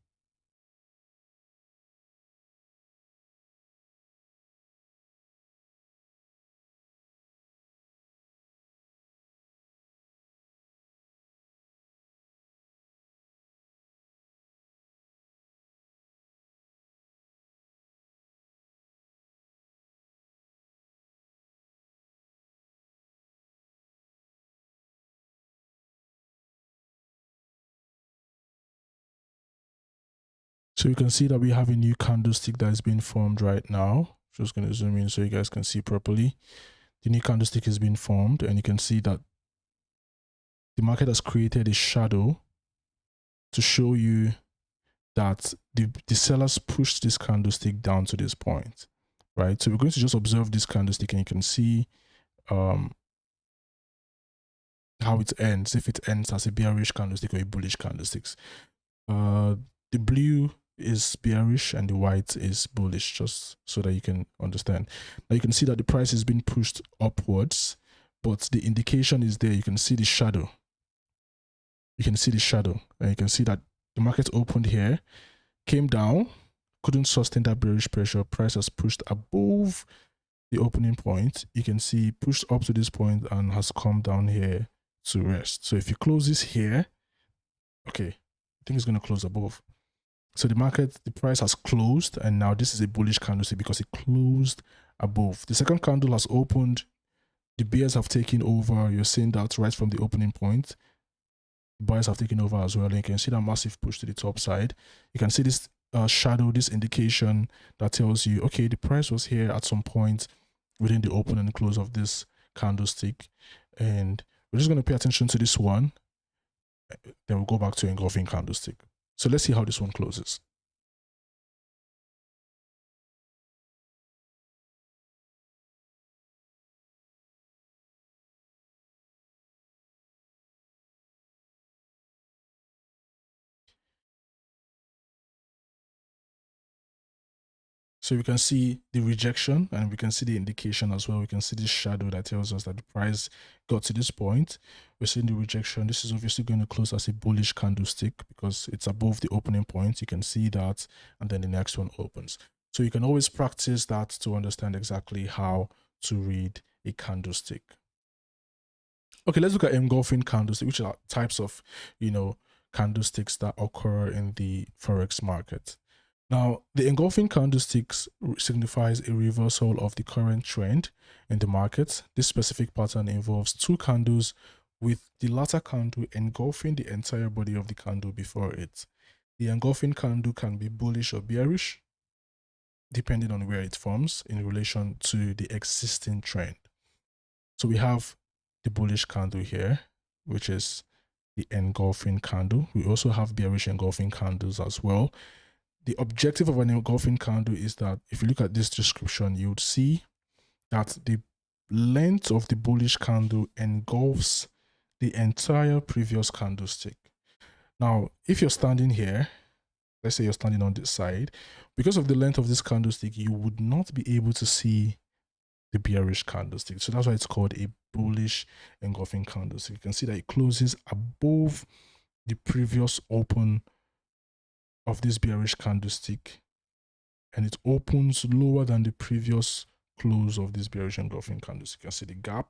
So you can see that we have a new candlestick that is being formed right now. Just going to zoom in so you guys can see properly. The new candlestick is being formed, and you can see that the market has created a shadow to show you that the sellers pushed this candlestick down to this point, right? So we're going to just observe this candlestick, and you can see how it ends, if it ends as a bearish candlestick or a bullish candlestick. The blue is bearish and the white is bullish, just so that you can understand. Now you can see that the price is being pushed upwards, but the indication is there. You can see the shadow. You can see the shadow, and you can see that the market opened here, came down, couldn't sustain that bearish pressure. Price has pushed above the opening point. You can see pushed up to this point and has come down here to rest. So if you close this here, okay, I think it's going to close above. So the price has closed, and now this is a bullish candlestick because it closed above. The second candle has opened. The bears have taken over. You're seeing that right from the opening point. The buyers have taken over as well. And you can see that massive push to the top side. You can see this shadow, this indication that tells you, okay, the price was here at some point within the open and close of this candlestick. And we're just going to pay attention to this one. Then we'll go back to engulfing candlestick. So let's see how this one closes. So we can see the rejection, and we can see the indication as well. We can see this shadow that tells us that the price got to this point. We're seeing the rejection. This is obviously going to close as a bullish candlestick because it's above the opening point. You can see that, and then the next one opens. So you can always practice that to understand exactly how to read a candlestick. Okay, let's look at engulfing candlestick, which are types of, candlesticks that occur in the Forex market. Now, the engulfing candlesticks signifies a reversal of the current trend in the market. This specific pattern involves two candles with the latter candle engulfing the entire body of the candle before it. The engulfing candle can be bullish or bearish, depending on where it forms in relation to the existing trend. So we have the bullish candle here, which is the engulfing candle. We also have bearish engulfing candles as well. The objective of an engulfing candle is that if you look at this description, you would see that the length of the bullish candle engulfs the entire previous candlestick. Now, if you're standing here, let's say you're standing on this side, because of the length of this candlestick, you would not be able to see the bearish candlestick. So that's why it's called a bullish engulfing candlestick. You can see that it closes above the previous open of this bearish candlestick, and it opens lower than the previous close of this bearish engulfing candlestick. You can see the gap.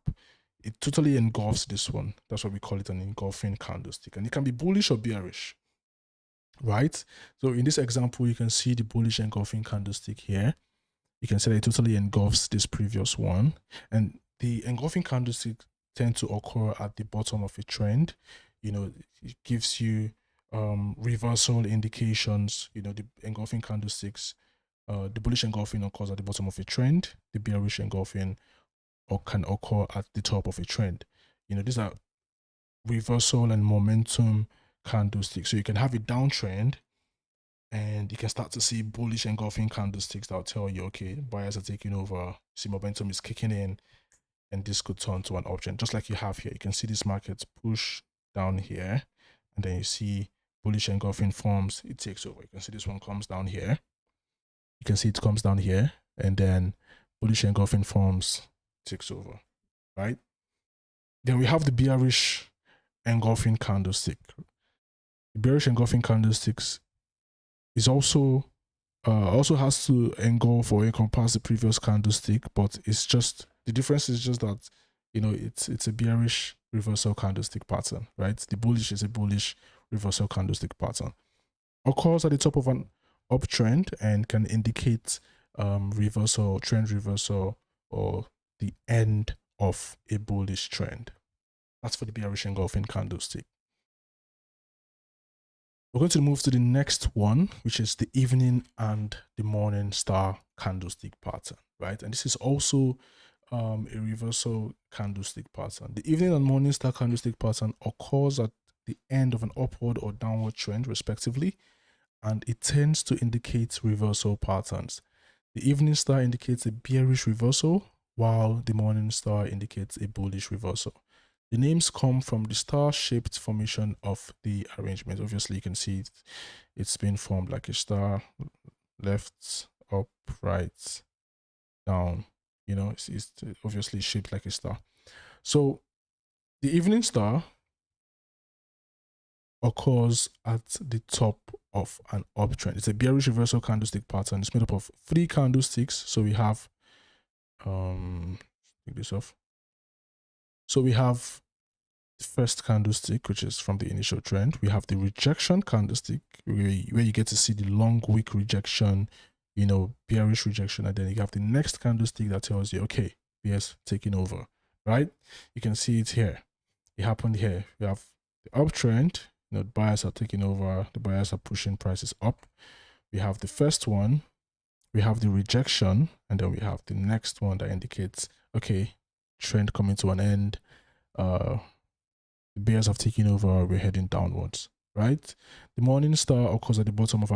It totally engulfs this one. That's why we call it an engulfing candlestick. And it can be bullish or bearish, right? So in this example, you can see the bullish engulfing candlestick here. You can see that it totally engulfs this previous one. And the engulfing candlestick tend to occur at the bottom of a trend. You know, it gives you reversal indications. You know, the engulfing candlesticks, the bullish engulfing occurs at the bottom of a trend. The bearish engulfing can occur at the top of a trend. You know, these are reversal and momentum candlesticks. So you can have a downtrend, and you can start to see bullish engulfing candlesticks that will tell you, okay, buyers are taking over. See, momentum is kicking in, and this could turn to an uptrend, just like you have here. You can see this market push down here, and then you see bullish engulfing forms. It takes over. You can see this one comes down here. You can see it comes down here, and then bullish engulfing forms takes over, right? Then we have the bearish engulfing candlestick. The bearish engulfing candlesticks is also has to engulf or encompass the previous candlestick, but it's just, the difference is just that, you know, it's a bearish reversal candlestick pattern, right? The bullish is a bullish reversal candlestick pattern. Occurs at the top of an uptrend and can indicate reversal, trend reversal, or the end of a bullish trend. That's for the bearish engulfing candlestick. We're going to move to the next one, which is the evening and the morning star candlestick pattern, right? And this is also a reversal candlestick pattern. The evening and morning star candlestick pattern occurs at the end of an upward or downward trend, respectively, and it tends to indicate reversal patterns. The evening star indicates a bearish reversal, while the morning star indicates a bullish reversal. The names come from the star-shaped formation of the arrangement. Obviously, you can see it's been formed like a star, left, up, right, down. You know, it's obviously shaped like a star. So the evening star occurs at the top of an uptrend. It's a bearish reversal candlestick pattern. It's made up of 3 candlesticks. So we have take this off. So we have the first candlestick, which is from the initial trend. We have the rejection candlestick, where you get to see the long wick rejection, you know, bearish rejection, and then you have the next candlestick that tells you, okay, BS taking over, right? You can see it here. It happened here. We have the uptrend. You know, the buyers are taking over. The buyers are pushing prices up. We have the first one. We have the rejection, and then we have the next one that indicates, okay, trend coming to an end. The bears have taken over. We're heading downwards, right? The morning star occurs at the bottom of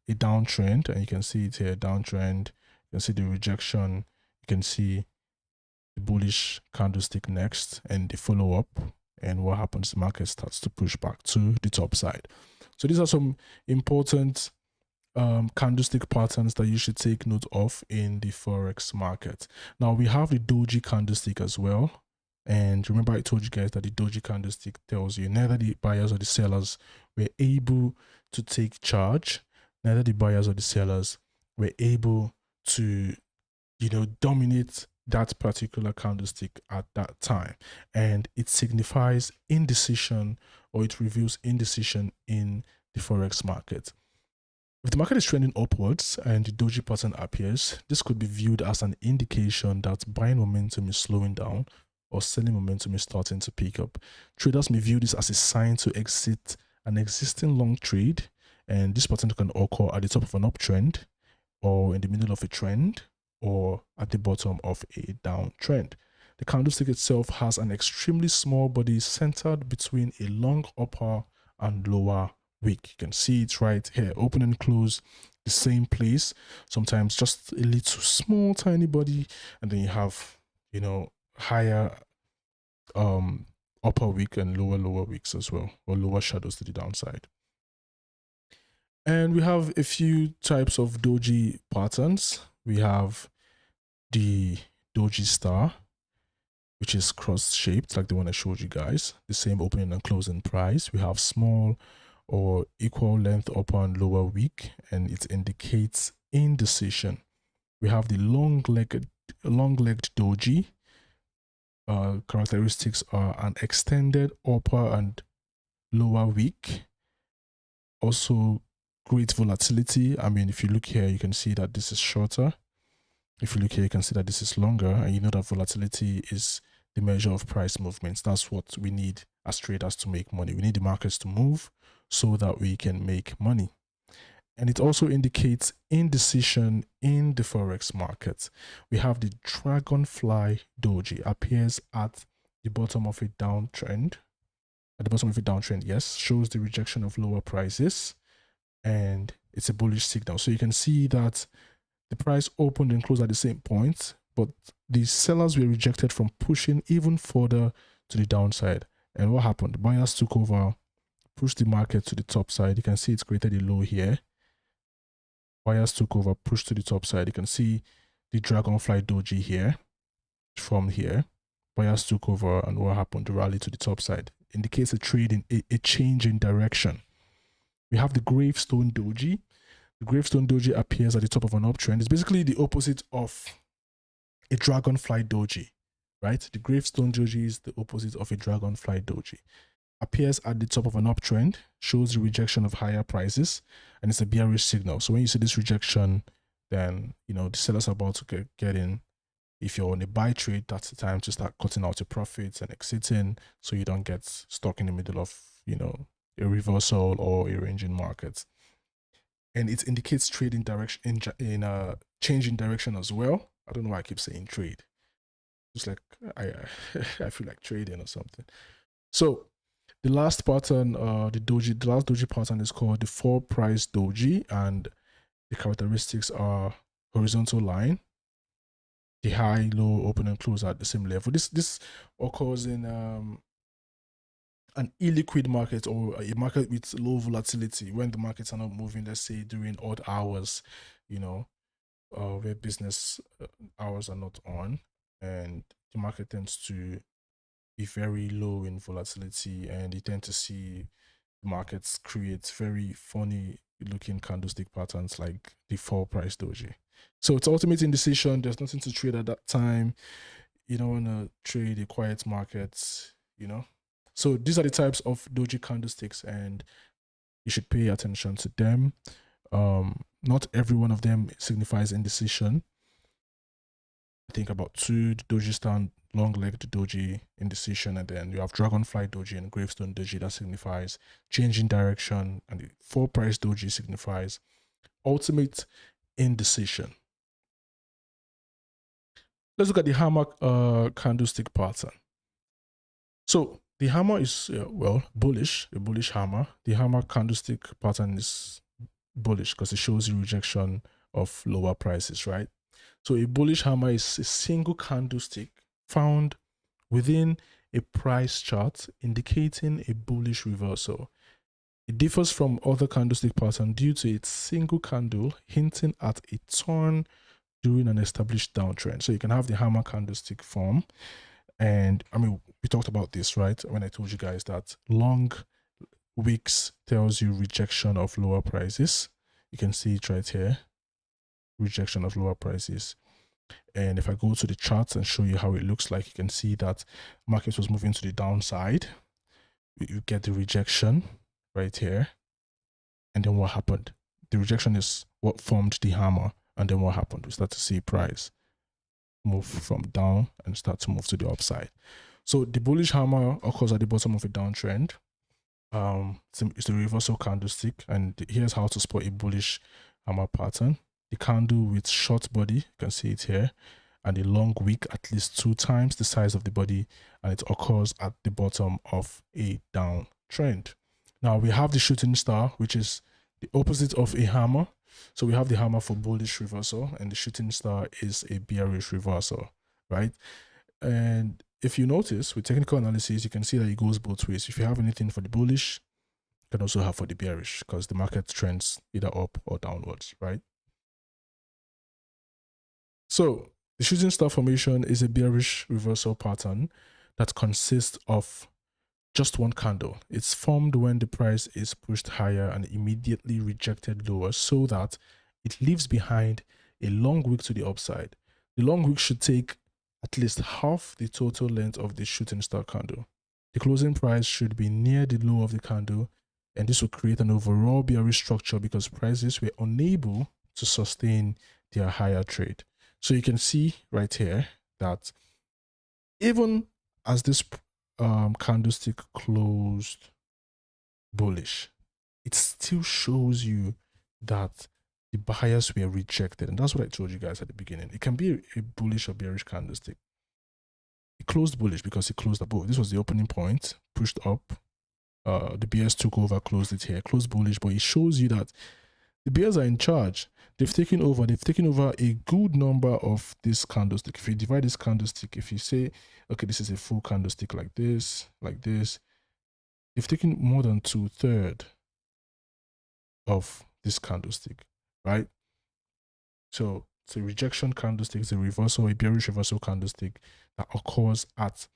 a downtrend, and you can see it here, downtrend. You can see the rejection. You can see the bullish candlestick next, and the follow up. And what happens? The market starts to push back to the top side. So these are some important candlestick patterns that you should take note of in the Forex market. Now we have the doji candlestick as well. And remember, I told you guys that the doji candlestick tells you neither the buyers or the sellers were able to take charge. Neither the buyers or the sellers were able to, you know, dominate that particular candlestick at that time. And it signifies indecision, or it reveals indecision in the Forex market. If the market is trending upwards and the doji pattern appears, this could be viewed as an indication that buying momentum is slowing down or selling momentum is starting to pick up. Traders may view this as a sign to exit an existing long trade, and this pattern can occur at the top of an uptrend, or in the middle of a trend, or at the bottom of a downtrend. The candlestick itself has an extremely small body centered between a long upper and lower wick. You can see it right here, open and close the same place, sometimes just a little small tiny body, and then you have, you know, higher upper wick and lower wicks as well, or lower shadows to the downside. And we have a few types of doji patterns. We have the doji star, which is cross-shaped like the one I showed you guys, the same opening and closing price. We have small or equal length upper and lower wick, and it indicates indecision. We have the long-legged doji. Characteristics are an extended upper and lower wick. Also, great volatility. I mean, if you look here, you can see that this is shorter. If you look here, you can see that this is longer, and you know that volatility is the measure of price movements. That's what we need as traders to make money. We need the markets to move so that we can make money. And it also indicates indecision in the Forex market. We have the dragonfly doji, appears at the bottom of a downtrend. At the bottom of a downtrend, yes, shows the rejection of lower prices, and it's a bullish signal. So you can see that the price opened and closed at the same point, but the sellers were rejected from pushing even further to the downside. And what happened? Buyers took over, pushed the market to the top side. You can see it's created a low here. Buyers took over, pushed to the top side. You can see the dragonfly doji here, from here. Buyers took over, and what happened? The rally to the top side indicates a trade in a change in direction. We have the gravestone doji. The gravestone doji appears at the top of an uptrend. It's basically the opposite of a dragonfly doji, right? The gravestone doji is the opposite of a dragonfly doji. Appears at the top of an uptrend, shows the rejection of higher prices, and it's a bearish signal. So when you see this rejection, then you know the sellers are about to get in. If you're on a buy trade, that's the time to start cutting out your profits and exiting, so you don't get stuck in the middle of, you know, a reversal or a ranging market. And it indicates trading direction in a change in direction as well. I don't know why I keep saying trade. It's like I feel like trading or something. So the last pattern, the last doji pattern is called the 4-price doji, and the characteristics are horizontal line. The high, low, open, and close are at the same level. This occurs in an illiquid market, or a market with low volatility, when the markets are not moving, let's say during odd hours, you know, where business hours are not on, and the market tends to be very low in volatility, and you tend to see markets create very funny looking candlestick patterns like the 4-price doji. So it's ultimate indecision. There's nothing to trade at that time. You don't want to trade a quiet market, you know. So these are the types of doji candlesticks, and you should pay attention to them. Not every one of them signifies indecision. I think about 2, the doji stand, long leg, the doji indecision, and then you have dragonfly doji and gravestone doji that signifies change in direction, and the 4-price doji signifies ultimate indecision. Let's look at the hammer candlestick pattern. So the hammer is well, bullish, a bullish hammer. The hammer candlestick pattern is bullish because it shows the rejection of lower prices, right? So a bullish hammer is a single candlestick found within a price chart indicating a bullish reversal. It differs from other candlestick pattern due to its single candle hinting at a turn during an established downtrend. So you can have the hammer candlestick form, and I mean, we talked about this, right, when I told you guys that long wicks tells you rejection of lower prices. You can see it right here, rejection of lower prices. And if I go to the charts and show you how it looks like, you can see that market was moving to the downside. You get the rejection right here, and then what happened? The rejection is what formed the hammer, and then what happened? We start to see price move from down and start to move to the upside. So the bullish hammer occurs at the bottom of a downtrend. It's a reversal candlestick, and here's how to spot a bullish hammer pattern. The candle with short body, you can see it here, and a long wick at least 2 times the size of the body, and it occurs at the bottom of a downtrend. Now we have the shooting star, which is the opposite of a hammer. So we have the hammer for bullish reversal, and the shooting star is a bearish reversal, right? And if you notice with technical analysis, you can see that it goes both ways. If you have anything for the bullish, you can also have for the bearish, because the market trends either up or downwards, right? So the shooting star formation is a bearish reversal pattern that consists of just one candle. It's formed when the price is pushed higher and immediately rejected lower, so that it leaves behind a long wick to the upside. The long wick should take at least half the total length of the shooting star candle. The closing price should be near the low of the candle, and this will create an overall bearish structure because prices were unable to sustain their higher trade. So you can see right here that even as this candlestick closed bullish, it still shows you that the buyers were rejected. And that's what I told you guys at the beginning. It can be a bullish or bearish candlestick. It closed bullish because it closed above. This was the opening point, pushed up. The bears took over, closed it here, closed bullish, but it shows you that the bears are in charge. They've taken over a good number of this candlestick. If you divide this candlestick, if you say, okay, this is a full candlestick like this, they've taken more than 2/3 of this candlestick, right? So it's a rejection candlestick, it's a reversal, a bearish reversal candlestick that occurs at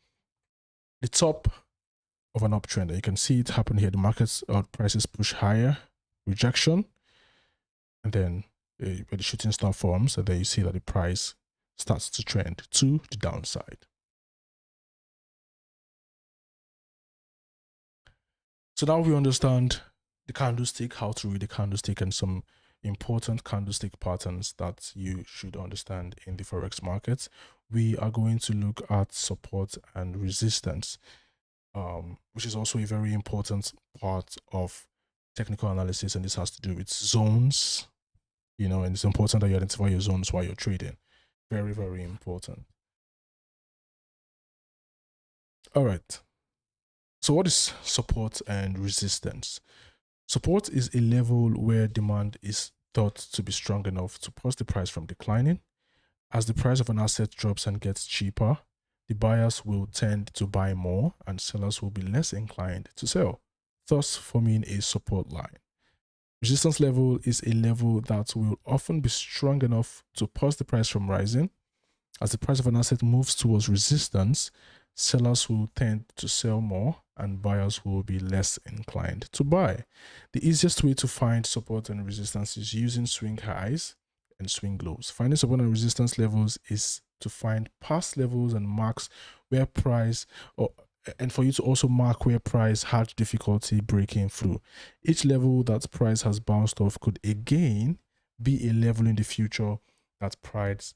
the top of an uptrend. And you can see it happen here. The market's prices push higher, rejection, and then where the shooting star forms, and then you see that the price starts to trend to the downside. So now we understand the candlestick, how to read the candlestick, and some important candlestick patterns that you should understand in the Forex markets. We are going to look at support and resistance, which is also a very important part of technical analysis, and this has to do with zones, you know, and it's important that you identify your zones while you're trading. Very, very important. All right. So what is support and resistance? Support is a level where demand is thought to be strong enough to pause the price from declining. As the price of an asset drops and gets cheaper, the buyers will tend to buy more and sellers will be less inclined to sell, thus forming a support line. Resistance level is a level that will often be strong enough to pause the price from rising. As the price of an asset moves towards resistance, sellers will tend to sell more and buyers will be less inclined to buy. The easiest way to find support and resistance is using swing highs and swing lows. Finding support and resistance levels is to find past levels and marks where price, and for you to also mark where price had difficulty breaking through. Each level that price has bounced off could again be a level in the future that price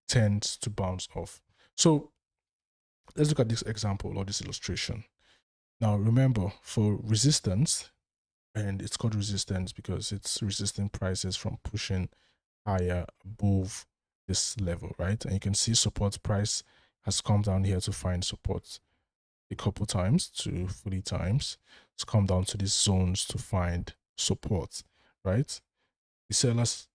tends to bounce off. So let's look at this example or this illustration. Now remember, for resistance, and it's called resistance because it's resisting prices from pushing higher above this level, right? And you can see support price has come down here to find support a couple times, 2, 3 times. It's come down to these zones to find support, right? The sellers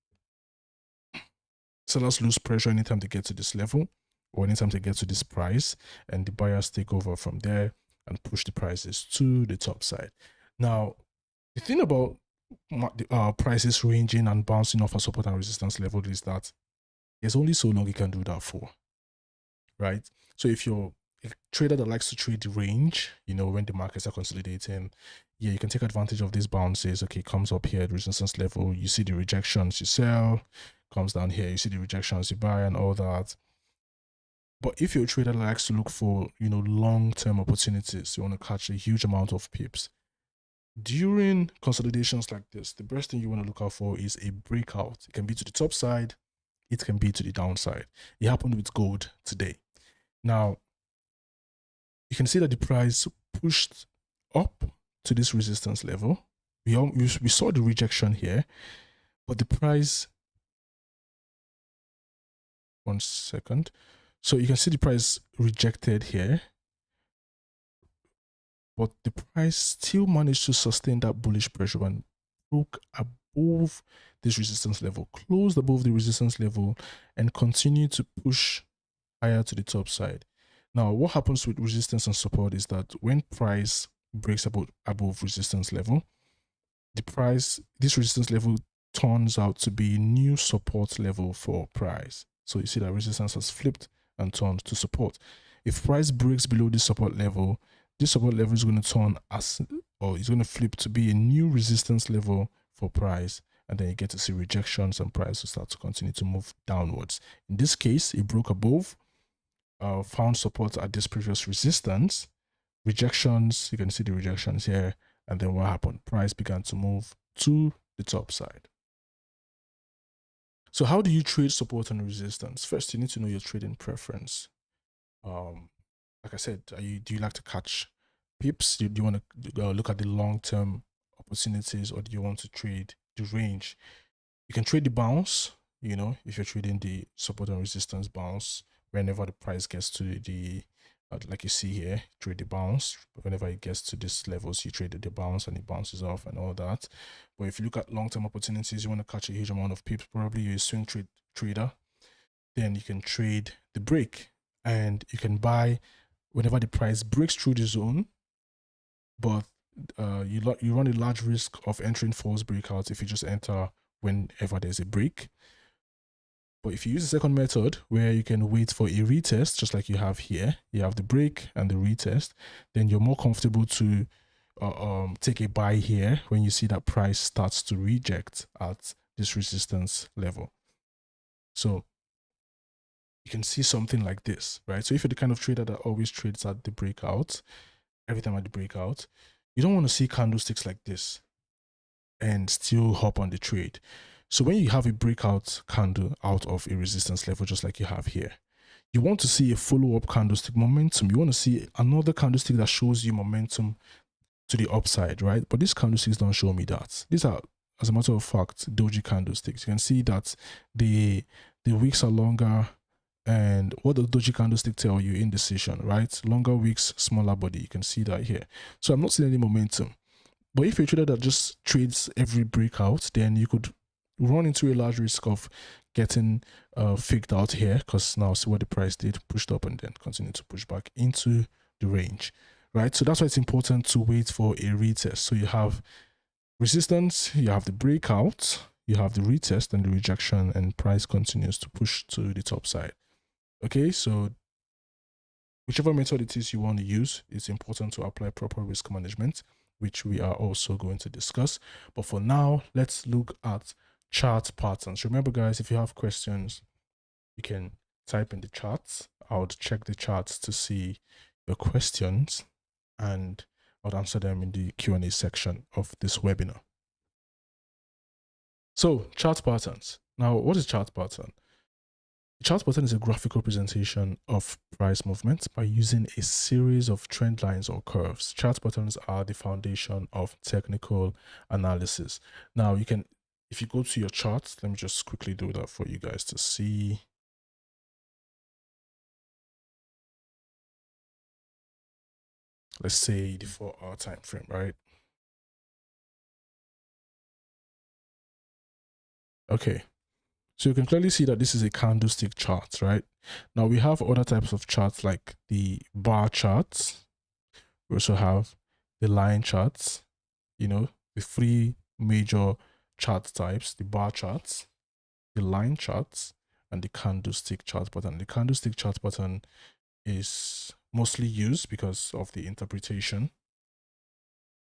lose pressure anytime they get to this level or anytime they get to this price, and the buyers take over from there and push the prices to the top side. Now, the thing about prices ranging and bouncing off a support and resistance level is that there's only so long you can do that for, right? So if you're a trader that likes to trade the range, you know, when the markets are consolidating, yeah, you can take advantage of these bounces. Okay, comes up here at resistance level, you see the rejections, you sell, comes down here, you see the rejections, you buy, and all that. But if you're a trader that likes to look for, you know, long-term opportunities, you want to catch a huge amount of pips, during consolidations like this, the best thing you want to look out for is a breakout. It can be to the top side, it can be to the downside. It happened with gold today. Now, you can see that the price pushed up to this resistance level. We saw the rejection here, but the price, one second. So you can see the price rejected here, but the price still managed to sustain that bullish pressure and broke above this resistance level, closed above the resistance level, and continued to push higher to the top side. Now, what happens with resistance and support is that when price breaks above resistance level, this resistance level turns out to be new support level for price. So you see that resistance has flipped and turned to support. If price breaks below this support level is going to turn or it's going to flip to be a new resistance level for price. And then you get to see rejections and price will start to continue to move downwards. In this case, it broke above, found support at this previous resistance, rejections, you can see the rejections here. And then what happened? Price began to move to the top side. So how do you trade support and resistance? First, you need to know your trading preference. Like I said, do you like to catch pips? Do you want to look at the long-term opportunities, or do you want to trade the range? You can trade the bounce, if you're trading the support and resistance bounce, whenever the price gets to the like you see here, trade the bounce. Whenever it gets to these levels, you trade the bounce and it bounces off and all that. But if you look at long-term opportunities, you want to catch a huge amount of pips, probably you're a swing trader, then you can trade the break, and you can buy whenever the price breaks through the zone. But you run a large risk of entering false breakouts if you just enter whenever there's a break. But if you use the second method, where you can wait for a retest, just like you have here, you have the break and the retest, then you're more comfortable to take a buy here when you see that price starts to reject at this resistance level. So you can see something like this, right? So if you're the kind of trader that always trades at the breakout, every time at the breakout, you don't want to see candlesticks like this and still hop on the trade. So when you have a breakout candle out of a resistance level, just like you have here, you want to see a follow-up candlestick momentum. You want to see another candlestick that shows you momentum to the upside, right? But these candlesticks don't show me that. These are, as a matter of fact, doji candlesticks. You can see that the wicks are longer. And what does doji candlestick tell you? Indecision, right? Longer wicks, smaller body. You can see that here. So I'm not seeing any momentum. But if you're a trader that just trades every breakout, then you could run into a large risk of getting faked out here, because now see what the price did, pushed up and then continue to push back into the range, right? So that's why it's important to wait for a retest. So you have resistance, you have the breakout, you have the retest and the rejection, and price continues to push to the top side. Okay, so whichever method it is you want to use, it's important to apply proper risk management, which we are also going to discuss. But for now, let's look at chart patterns. Remember, guys, if you have questions, you can type in the charts. I would check the charts to see your questions, and I'll answer them in the Q&A section of this webinar. So, chart patterns. Now, what is chart pattern? The chart pattern is a graphical representation of price movement by using a series of trend lines or curves. Chart patterns are the foundation of technical analysis. Now, you can, if you go to your charts, let me just quickly do that for you guys to see. Let's say the 4-hour time frame, right? Okay. So you can clearly see that this is a candlestick chart, right? Now we have other types of charts like the bar charts. We also have the line charts, the 3 major chart types: the bar charts, the line charts, and the candlestick chart pattern. The candlestick chart pattern is mostly used because of the interpretation.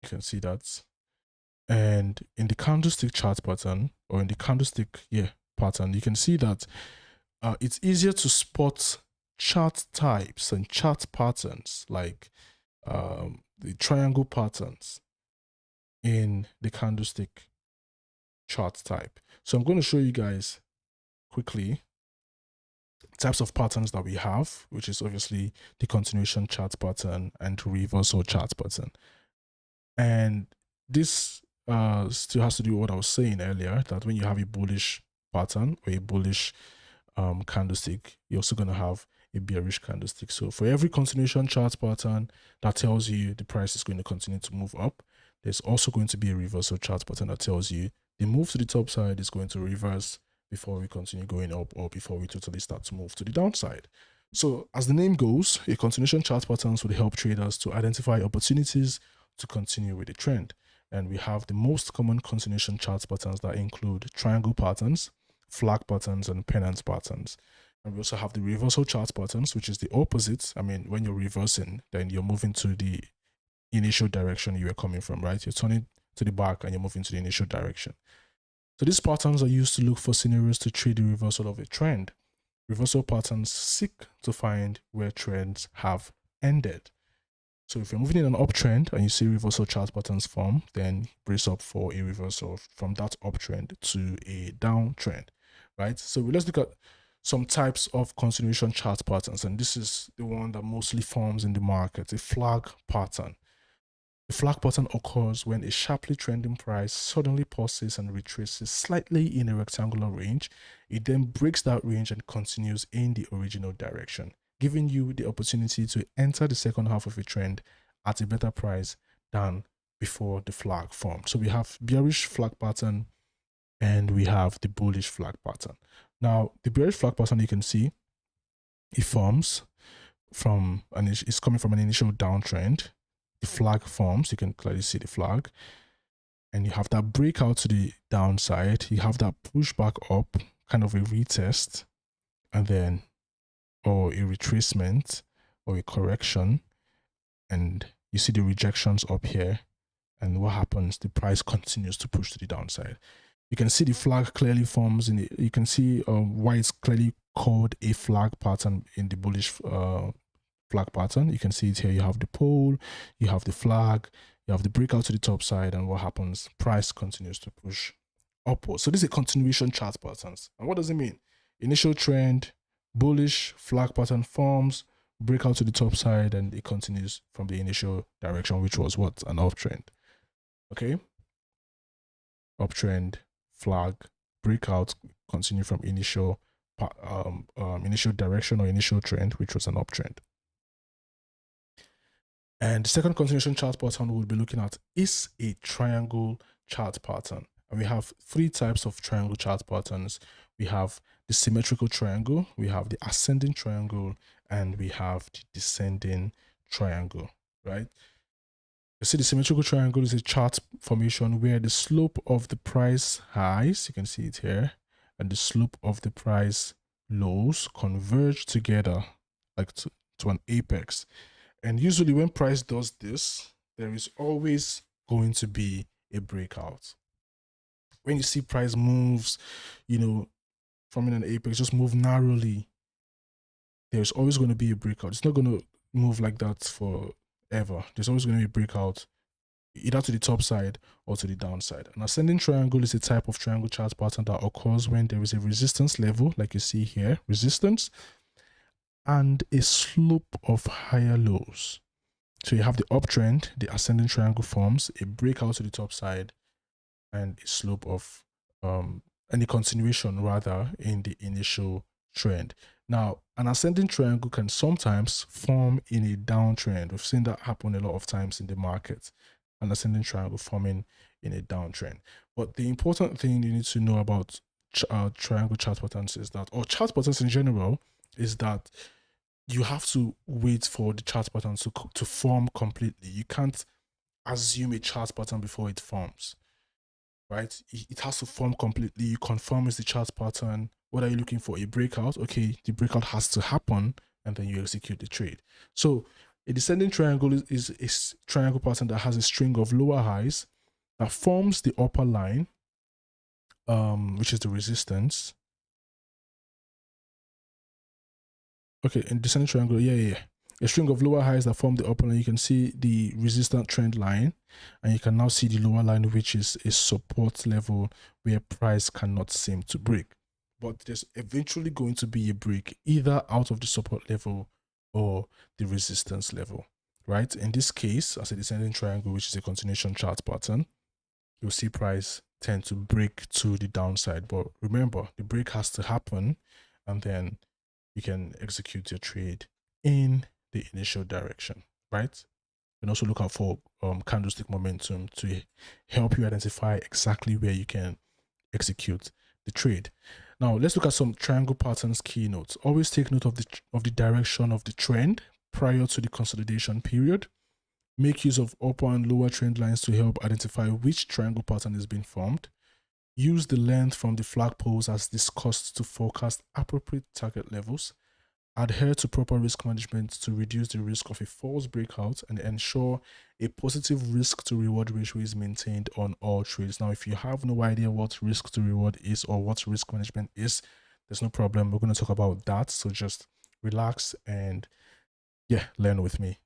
You can see that. And in the candlestick chart pattern, or in the candlestick pattern, you can see that it's easier to spot chart types and chart patterns like the triangle patterns in the candlestick chart type. So I'm going to show you guys quickly types of patterns that we have, which is obviously the continuation chart pattern and reversal chart pattern. And this still has to do with what I was saying earlier, that when you have a bullish pattern or a bullish candlestick, you're also going to have a bearish candlestick. So for every continuation chart pattern that tells you the price is going to continue to move up, there's also going to be a reversal chart pattern that tells you the move to the top side is going to reverse before we continue going up, or before we totally start to move to the downside. So as the name goes, a continuation chart patterns would help traders to identify opportunities to continue with the trend. And we have the most common continuation chart patterns that include triangle patterns, flag patterns, and pennant patterns. And we also have the reversal chart patterns, which is the opposite. I mean, when you're reversing, then you're moving to the initial direction you were coming from, right? You're turning to the back and you're moving to the initial direction. So these patterns are used to look for scenarios to trade the reversal of a trend. Reversal patterns seek to find where trends have ended. So if you're moving in an uptrend and you see reversal chart patterns form, then brace up for a reversal from that uptrend to a downtrend, right? So let's look at some types of continuation chart patterns, and this is the one that mostly forms in the market, a flag pattern. The flag pattern occurs when a sharply trending price suddenly pauses and retraces slightly in a rectangular range. It then breaks that range and continues in the original direction, giving you the opportunity to enter the second half of a trend at a better price than before the flag formed. So we have bearish flag pattern and we have the bullish flag pattern. Now, the bearish flag pattern, you can see it forms from, and it's coming from an initial downtrend. The flag forms, you can clearly see the flag, and you have that breakout to the downside. You have that pushback up, kind of a retest, and then or a retracement or a correction, and you see the rejections up here. And what happens? The price continues to push to the downside. You can see the flag clearly forms in it. You can see why it's clearly called a flag pattern in the bullish flag pattern. You can see it here. You have the pole, you have the flag, you have the breakout to the top side, and what happens? Price continues to push upwards. So this is a continuation chart patterns. And what does it mean? Initial trend, bullish flag pattern forms, breakout to the top side, and it continues from the initial direction, which was what? An uptrend. Okay, uptrend, flag, breakout, continue from initial initial direction or initial trend, which was an uptrend. And the second continuation chart pattern we'll be looking at is a triangle chart pattern. And we have three types of triangle chart patterns. We have the symmetrical triangle, we have the ascending triangle, and we have the descending triangle, right? You see, the symmetrical triangle is a chart formation where the slope of the price highs, you can see it here, and the slope of the price lows converge together like to an apex. And usually when price does this, there is always going to be a breakout. When you see price moves, you know, from an apex, just move narrowly, there's always going to be a breakout. It's not going to move like that forever. There's always going to be a breakout, either to the top side or to the downside. An ascending triangle is a type of triangle chart pattern that occurs when there is a resistance level, like you see here, resistance, and a slope of higher lows. So you have the uptrend, the ascending triangle forms, a breakout to the top side, and a slope of, and a continuation rather in the initial trend. Now, an ascending triangle can sometimes form in a downtrend. We've seen that happen a lot of times in the market, an ascending triangle forming in a downtrend. But the important thing you need to know about triangle chart patterns is that, or chart patterns in general, is that you have to wait for the chart pattern to form completely. You can't assume a chart pattern before it forms, right? It has to form completely. You confirm it's the chart pattern. What are you looking for? A breakout? Okay, the breakout has to happen, and then you execute the trade. So a descending triangle is a triangle pattern that has a string of lower highs that forms the upper line, which is the resistance. Okay, in descending triangle, yeah. A string of lower highs that form the upper line. You can see the resistant trend line, and you can now see the lower line, which is a support level where price cannot seem to break. But there's eventually going to be a break either out of the support level or the resistance level, right? In this case, as a descending triangle, which is a continuation chart pattern, you'll see price tend to break to the downside. But remember, the break has to happen, and then you can execute your trade in the initial direction, right? And also look out for candlestick momentum to help you identify exactly where you can execute the trade. Now let's look at some triangle patterns keynotes. Always take note of the direction of the trend prior to the consolidation period. Make use of upper and lower trend lines to help identify which triangle pattern is being formed. Use the length from the flag poles as discussed to forecast appropriate target levels. Adhere to proper risk management to reduce the risk of a false breakout and ensure a positive risk to reward ratio is maintained on all trades. Now, if you have no idea what risk to reward is or what risk management is, there's no problem. We're going to talk about that. So just relax and learn with me.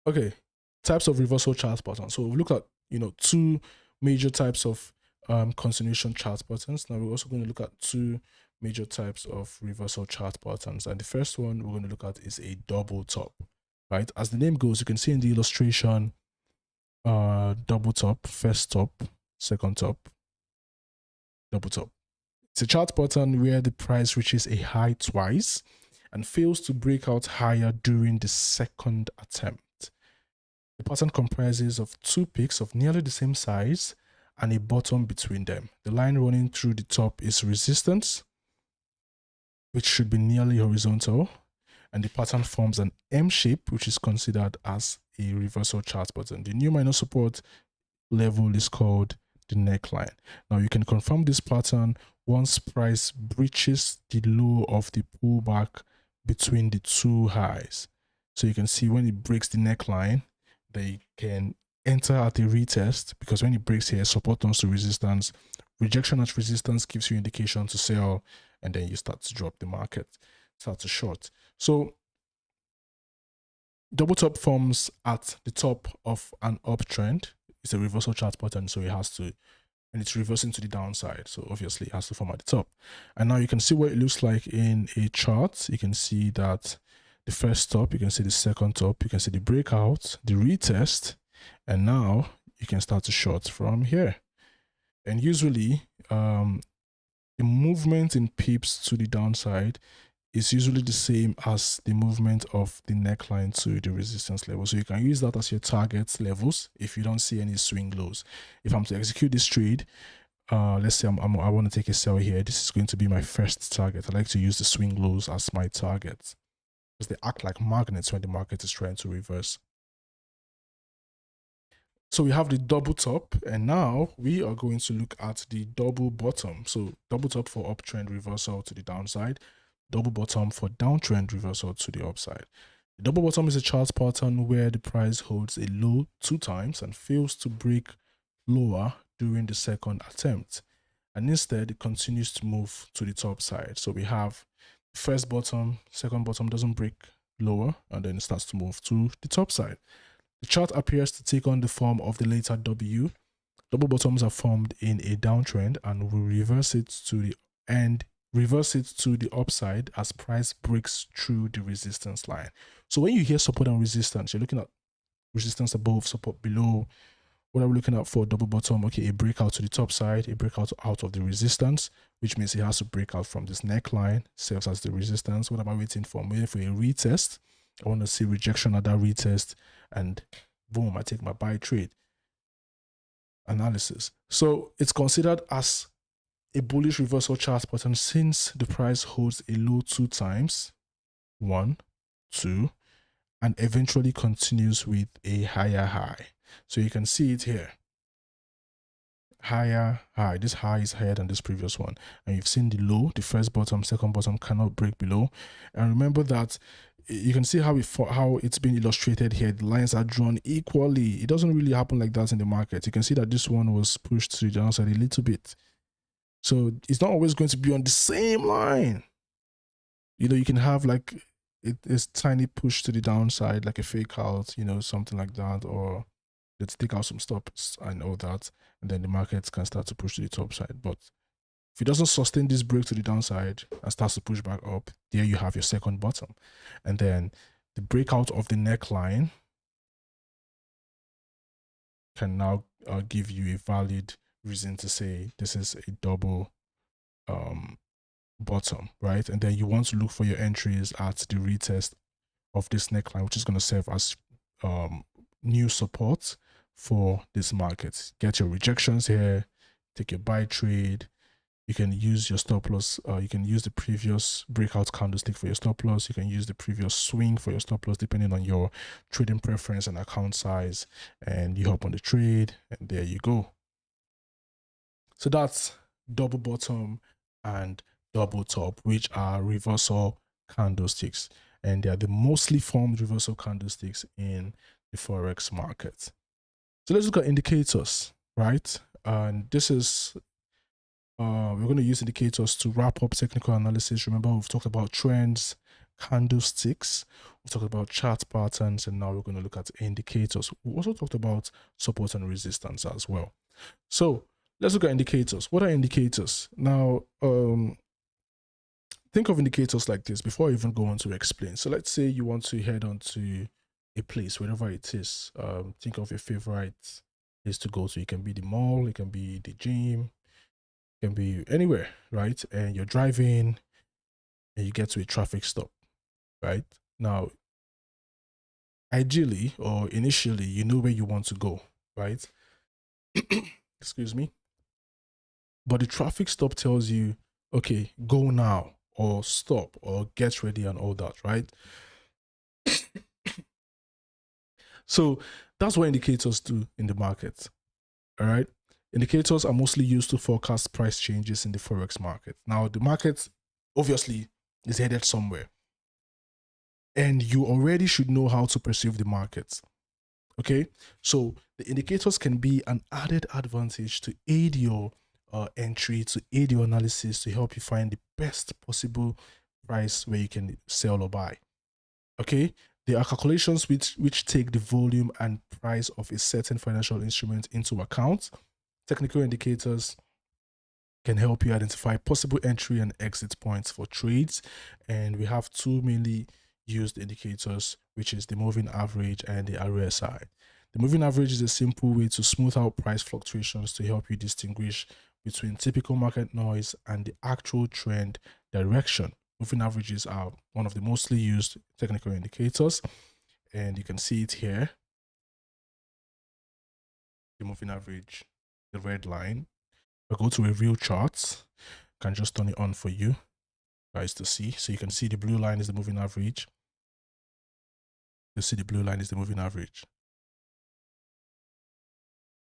Okay, types of reversal chart patterns. So we've looked at, two major types of continuation chart patterns. Now we're also going to look at two major types of reversal chart patterns. And the first one we're going to look at is a double top, right? As the name goes, you can see in the illustration, double top, first top, second top, double top. It's a chart pattern where the price reaches a high twice and fails to break out higher during the second attempt. The pattern comprises of two peaks of nearly the same size and a bottom between them. The line running through the top is resistance, which should be nearly horizontal, and the pattern forms an M shape, which is considered as a reversal chart pattern. The new minor support level is called the neckline. Now you can confirm this pattern once price breaches the low of the pullback between the two highs. So you can see when it breaks the neckline, they can enter at a retest, because when it breaks here, support turns to resistance. Rejection at resistance gives you indication to sell, and then you start to drop the market, start to short. So double top forms at the top of an uptrend. It's a reversal chart pattern, so it has to, and it's reversing to the downside. So obviously it has to form at the top. And now you can see what it looks like in a chart. You can see that the first top, you can see the second top, you can see the breakout, the retest, and now you can start to short from here. And usually the movement in pips to the downside is usually the same as the movement of the neckline to the resistance level. So you can use that as your target levels if you don't see any swing lows. If I'm to execute this trade, let's say I want to take a sell here. This is going to be my first target. I like to use the swing lows as my target, because they act like magnets when the market is trying to reverse. So we have the double top, and now we are going to look at the double bottom. So double top for uptrend reversal to the downside, double bottom for downtrend reversal to the upside. The double bottom is a chart pattern where the price holds a low 2 times and fails to break lower during the second attempt, and instead it continues to move to the top side. So we have first bottom, second bottom doesn't break lower, and then it starts to move to the top side. The chart appears to take on the form of the letter W. Double bottoms are formed in a downtrend and will reverse it to the upside as price breaks through the resistance line. So when you hear support and resistance, you're looking at resistance above, support below. What are we looking at for double bottom? Okay, a breakout to the top side, a breakout out of the resistance, which means it has to break out from this neckline, serves as the resistance. What am I waiting for? I'm waiting for a retest. I want to see rejection at that retest, and boom, I take my buy trade analysis. So it's considered as a bullish reversal chart pattern since the price holds a low 2 times, 1, 2, and eventually continues with a higher high. So you can see it here. Higher high. This high is higher than this previous one. And you've seen the low, the first bottom, second bottom cannot break below. And remember that you can see how it's been illustrated here. The lines are drawn equally. It doesn't really happen like that in the market. You can see that this one was pushed to the downside a little bit. So it's not always going to be on the same line. You can have like it is tiny push to the downside, like a fake out, something like that, or let's take out some stops and all that, and then the market can start to push to the top side. But if it doesn't sustain this break to the downside and starts to push back up, there you have your second bottom. And then the breakout of the neckline can now give you a valid reason to say this is a double bottom, right? And then you want to look for your entries at the retest of this neckline, which is going to serve as new support for this market. Get your rejections here, take your buy trade, You can use your stop loss. You can use the previous breakout candlestick for your stop loss. You can use the previous swing for your stop loss, depending on your trading preference and account size. And you hop on the trade, and there you go. So that's double bottom and double top, which are reversal candlesticks. And they are the mostly formed reversal candlesticks in the Forex market. So let's look at indicators, right? And this is, we're going to use indicators to wrap up technical analysis. Remember, we've talked about trends, candlesticks, we've talked about chart patterns, and now we're going to look at indicators. We also talked about support and resistance as well. So let's look at indicators. What are indicators? Now, think of indicators like this before I even go on to explain. So let's say you want to head on to a place, wherever it is. Think of your favorite place to go to. It can be the mall, it can be the gym, it can be anywhere, right? And you're driving and you get to a traffic stop, right? Now, ideally or initially, you know where you want to go, right? Excuse me. But the traffic stop tells you, okay, go now, or stop, or get ready, and all that, right? So that's what indicators do in the market. All right. Indicators are mostly used to forecast price changes in the Forex market. Now, the market obviously is headed somewhere, and you already should know how to perceive the market. Okay. So the indicators can be an added advantage to aid your entry, to aid your analysis, to help you find the best possible price where you can sell or buy. Okay. There are calculations which take the volume and price of a certain financial instrument into account. Technical indicators can help you identify possible entry and exit points for trades. And we have two mainly used indicators, which is the moving average and the RSI. The moving average is a simple way to smooth out price fluctuations to help you distinguish between typical market noise and the actual trend direction. Moving averages are one of the mostly used technical indicators, and you can see it here. The moving average, the red line. I'll go to a real chart. I can just turn it on for you guys to see. So you can see the blue line is the moving average. You see the blue line is the moving average.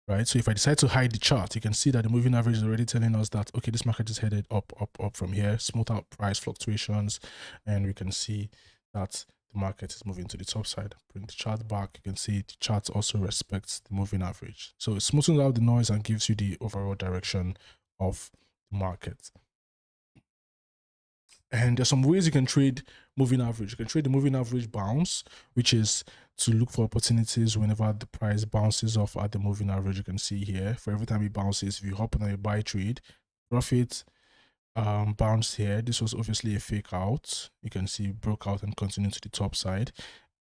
Right? So if I decide to hide the chart, you can see that the moving average is already telling us that, okay, this market is headed up, up, up from here, smooth out price fluctuations, and we can see that the market is moving to the top side. Bring the chart back, you can see the chart also respects the moving average. So it smooths out the noise and gives you the overall direction of the market. And there's some ways you can trade moving average. You can trade the moving average bounce, which is to look for opportunities whenever the price bounces off at the moving average. You can see here, for every time it bounces, if you hop on a buy trade, profit bounced here. This was obviously a fake out. You can see broke out and continued to the top side.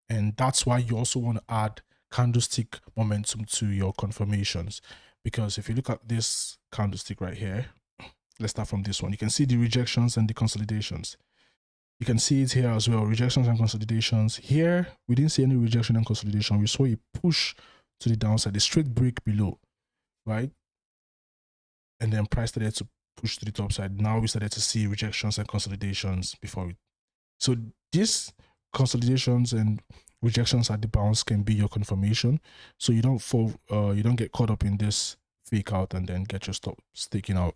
And that's why you also want to add candlestick momentum to your confirmations. Because if you look at this candlestick right here, let's start from this one. You can see the rejections and the consolidations. You can see it here as well, rejections and consolidations. Here, we didn't see any rejection and consolidation. We saw a push to the downside, a straight break below, right? And then price started to push to the top side. Now we started to see rejections and consolidations before it. So these consolidations and rejections at the bounce can be your confirmation. So you don't fall, you don't get caught up in this fake out and then get your stop sticking out.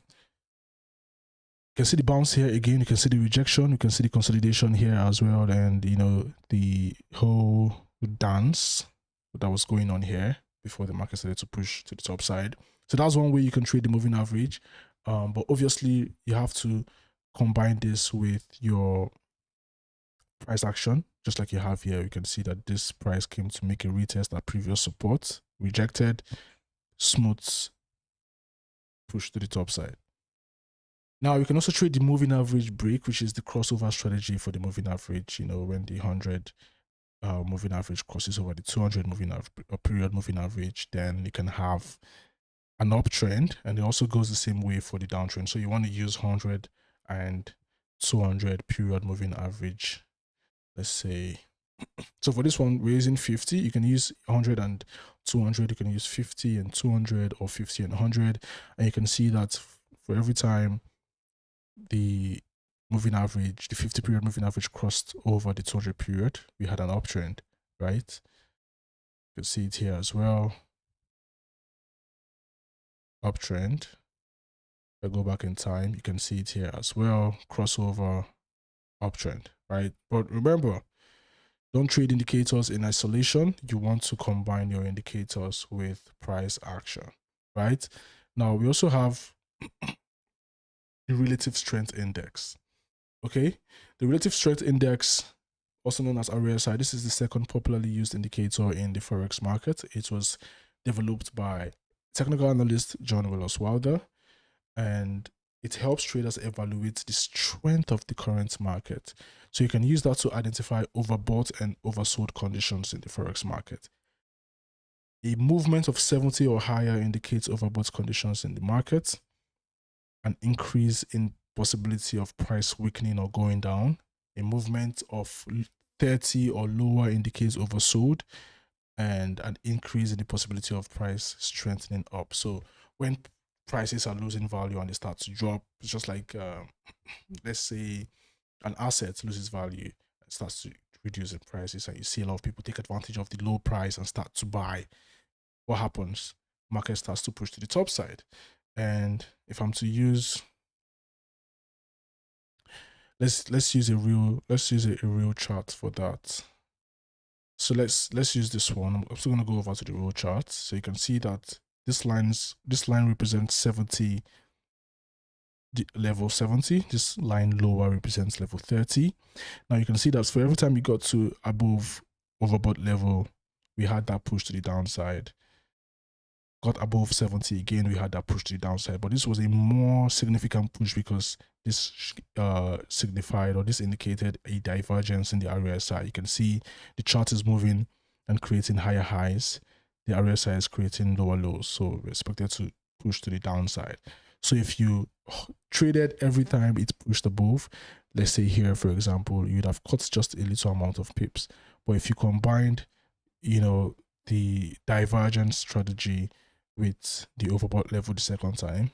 You can see the bounce here again. You can see the rejection. You can see the consolidation here as well, and you know the whole dance that was going on here before the market started to push to the top side. So that's one way you can trade the moving average, but obviously you have to combine this with your price action, just like you have here. You can see that this price came to make a retest at previous support, rejected, smooth push to the top side. Now, you can also trade the moving average break, which is the crossover strategy for the moving average. You know, when the 100 moving average crosses over the 200 moving average, period moving average, then you can have an uptrend, and it also goes the same way for the downtrend. So you want to use 100 and 200 period moving average. Let's say, so for this one, we're using 50. You can use 100 and 200. You can use 50 and 200 or 50 and 100. And you can see that for every time the moving average, the 50 period moving average crossed over the 200 period, we had an uptrend, right? You can see it here as well. Uptrend. If I go back in time, you can see it here as well. Crossover, uptrend, right? But remember, don't trade indicators in isolation. You want to combine your indicators with price action, right? Now, we also have the relative strength index. Okay, the relative strength index, also known as RSI, this is the second popularly used indicator in the Forex market. It was developed by technical analyst John Willis Wilder, and it helps traders evaluate the strength of the current market. So you can use that to identify overbought and oversold conditions in the Forex market. A movement of 70 or higher indicates overbought conditions in the market. An increase in possibility of price weakening or going down. A movement of 30 or lower indicates oversold, and an increase in the possibility of price strengthening up. So when prices are losing value and they start to drop, it's just like let's say an asset loses value and starts to reduce in prices, and you see a lot of people take advantage of the low price and start to buy. What happens? Market starts to push to the top side. And if I'm to use, let's use a real chart for that. So let's use this one. I'm still gonna go over to the real chart, so you can see that this line represents 70, level 70. This line lower represents level 30. Now you can see that for every time you got to above overbought level, we had that push to the downside. Got above 70 again, we had that push to the downside, but this was a more significant push because this signified, or this indicated, a divergence in the RSI. You can see the chart is moving and creating higher highs. The RSI is creating lower lows, so we're expected to push to the downside. So if you traded every time it pushed above, let's say here, for example, you'd have cut just a little amount of pips. But if you combined, you know, the divergence strategy with the overbought level the second time,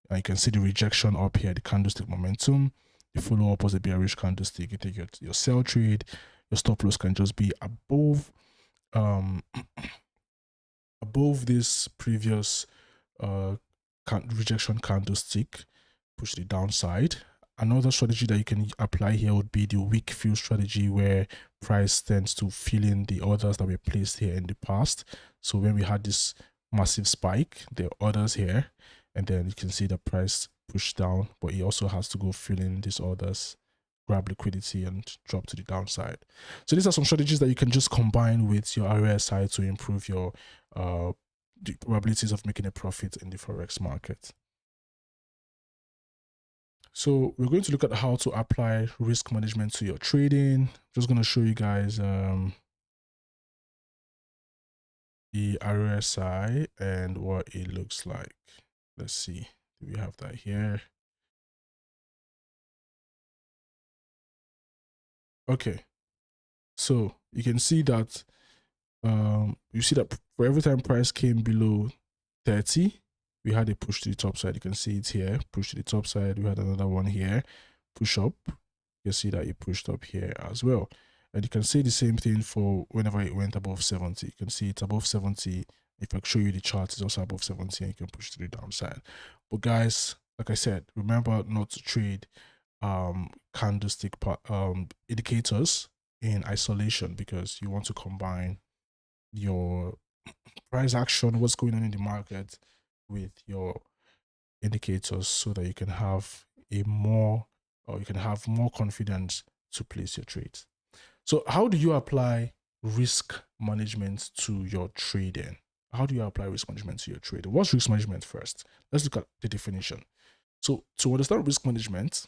and you can see the rejection up here, the candlestick momentum. The follow up was a bearish candlestick. You take your sell trade, your stop loss can just be above above this previous rejection candlestick, push the downside. Another strategy that you can apply here would be the weak fill strategy, where price tends to fill in the orders that were placed here in the past. So when we had this massive spike, there are orders here, and then you can see the price push down, but it also has to go fill in these orders, grab liquidity, and drop to the downside. So these are some strategies that you can just combine with your RSI to improve your the probabilities of making a profit in the Forex market. So we're going to look at how to apply risk management to your trading. Just going to show you guys the RSI and what it looks like. Let's see. We have that here. Okay. So you can see that you see that for every time price came below 30, we had a push to the top side. You can see it here, push to the top side. We had another one here, push up. You can see that it pushed up here as well. And you can see the same thing for whenever it went above 70. You can see it's above 70. If I show you the chart, it's also above 70, and you can push to the downside. But guys, like I said, remember not to trade candlestick indicators in isolation, because you want to combine your price action, what's going on in the market, with your indicators, so that you can have more confidence to place your trades. So how do you apply risk management to your trading? How do you apply risk management to your trading? What's risk management first? Let's look at the definition. So to understand risk management,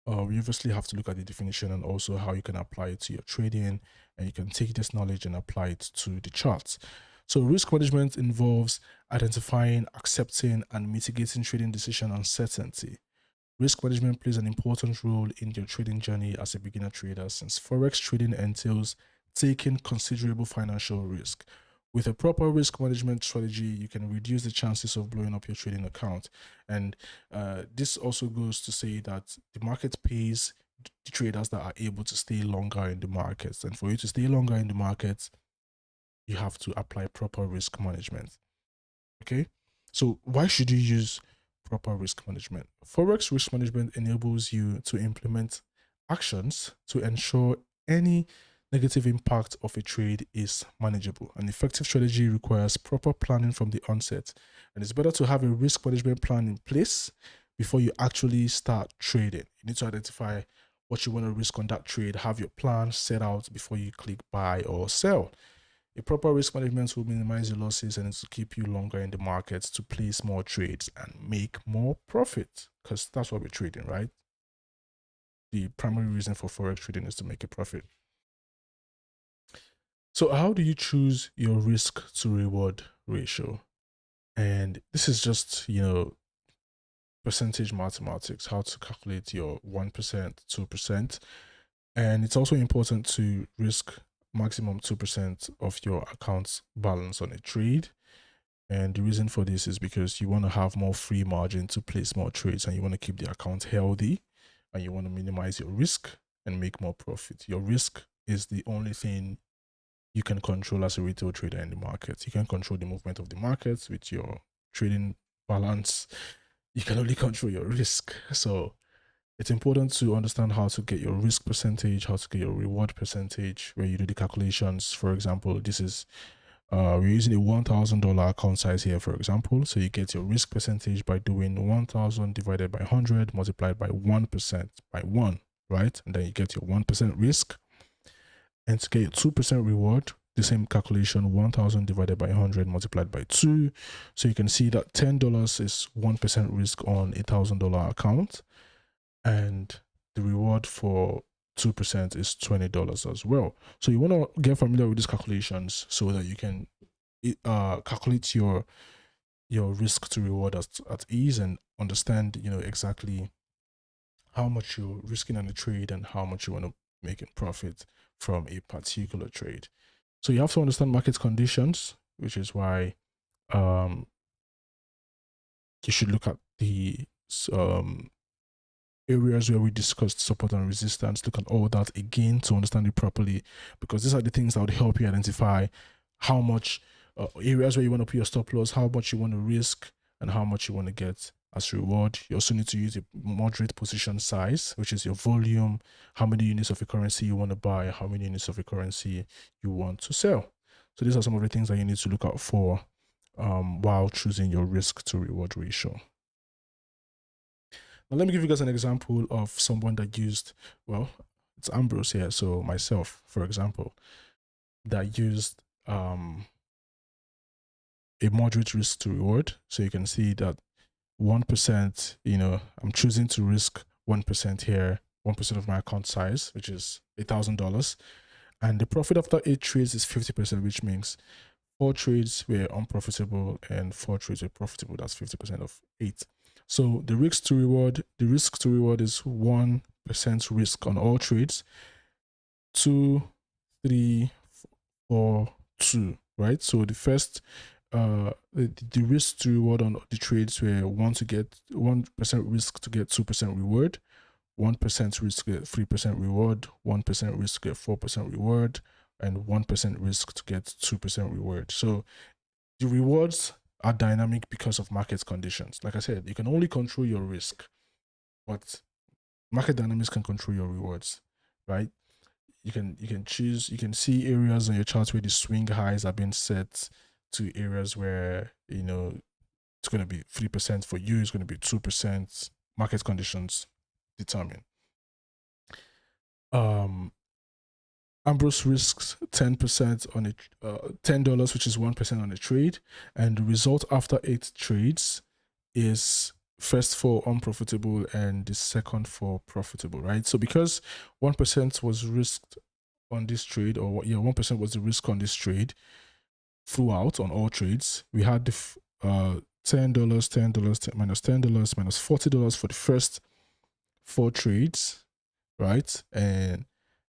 we obviously have to look at the definition and also how you can apply it to your trading, and you can take this knowledge and apply it to the charts. So risk management involves identifying, accepting, and mitigating trading decision uncertainty. Risk management plays an important role in your trading journey as a beginner trader, since Forex trading entails taking considerable financial risk. With a proper risk management strategy, you can reduce the chances of blowing up your trading account. And this also goes to say that the market pays the traders that are able to stay longer in the markets. And for you to stay longer in the markets, you have to apply proper risk management. Okay, so why should you use proper risk management? Forex risk management enables you to implement actions to ensure any negative impact of a trade is manageable. An effective strategy requires proper planning from the onset, and it's better to have a risk management plan in place before you actually start trading. You need to identify what you want to risk on that trade, have your plan set out before you click buy or sell. A proper risk management will minimize your losses and to keep you longer in the markets to place more trades and make more profit, because that's what we're trading, right? The primary reason for Forex trading is to make a profit. So how do you choose your risk to reward ratio? And this is just, percentage mathematics, how to calculate your 1%, 2%. And it's also important to risk maximum 2% of your account's balance on a trade. And the reason for this is because you want to have more free margin to place more trades, and you want to keep the account healthy, and you want to minimize your risk and make more profit. Your risk is the only thing you can control as a retail trader in the market. You can control the movement of the markets with your trading balance. You can only control your risk. So it's important to understand how to get your risk percentage, how to get your reward percentage, where you do the calculations. For example, this is we're using a $1,000 account size here, for example. So you get your risk percentage by doing 1,000 divided by 100 multiplied by 1% by 1, right? And then you get your 1% risk. And to get your 2% reward, the same calculation, 1,000 divided by 100 multiplied by 2. So you can see that $10 is 1% risk on a $1,000 account. And the reward for 2% is $20 as well. So you want to get familiar with these calculations so that you can calculate your risk to reward at ease and understand exactly how much you're risking on a trade and how much you want to make in profit from a particular trade. So you have to understand market conditions, which is why you should look at the areas where we discussed support and resistance. Look at all that again to understand it properly, because these are the things that would help you identify how much areas where you want to put your stop loss, how much you want to risk, and how much you want to get as reward. You also need to use a moderate position size, which is your volume, how many units of a currency you want to buy, how many units of a currency you want to sell. So these are some of the things that you need to look out for while choosing your risk to reward ratio. Now, let me give you guys an example of someone that used, well, it's Ambrose here. So myself, for example, that used a moderate risk to reward. So you can see that 1%, I'm choosing to risk 1% here, 1% of my account size, which is $1,000. And the profit after 8 trades is 50%, which means 4 trades were unprofitable and 4 trades were profitable. That's 50% of 8. So the risk to reward is 1% risk on all trades, 2, 3, 4, 2, right? So the first, the risk to reward on the trades were 1% risk to get 2% reward, 1% risk to get 3% reward, 1% risk to get 4% reward, and 1% risk to get 2% reward. So the rewards are dynamic because of market conditions. Like I said, you can only control your risk, but market dynamics can control your rewards, right? You can choose, you can see areas on your chart where the swing highs are being set to areas where, it's going to be 3% for you, it's going to be 2%. Market conditions determine. Ambrose risks 10% on a $10, which is 1% on a trade, and the result after 8 trades is first for unprofitable and the second for profitable, right? So because 1% was risked on this trade, or 1% was the risk on this trade throughout on all trades, we had the $10, $10, minus $10, minus $40 for the first 4 trades, right? And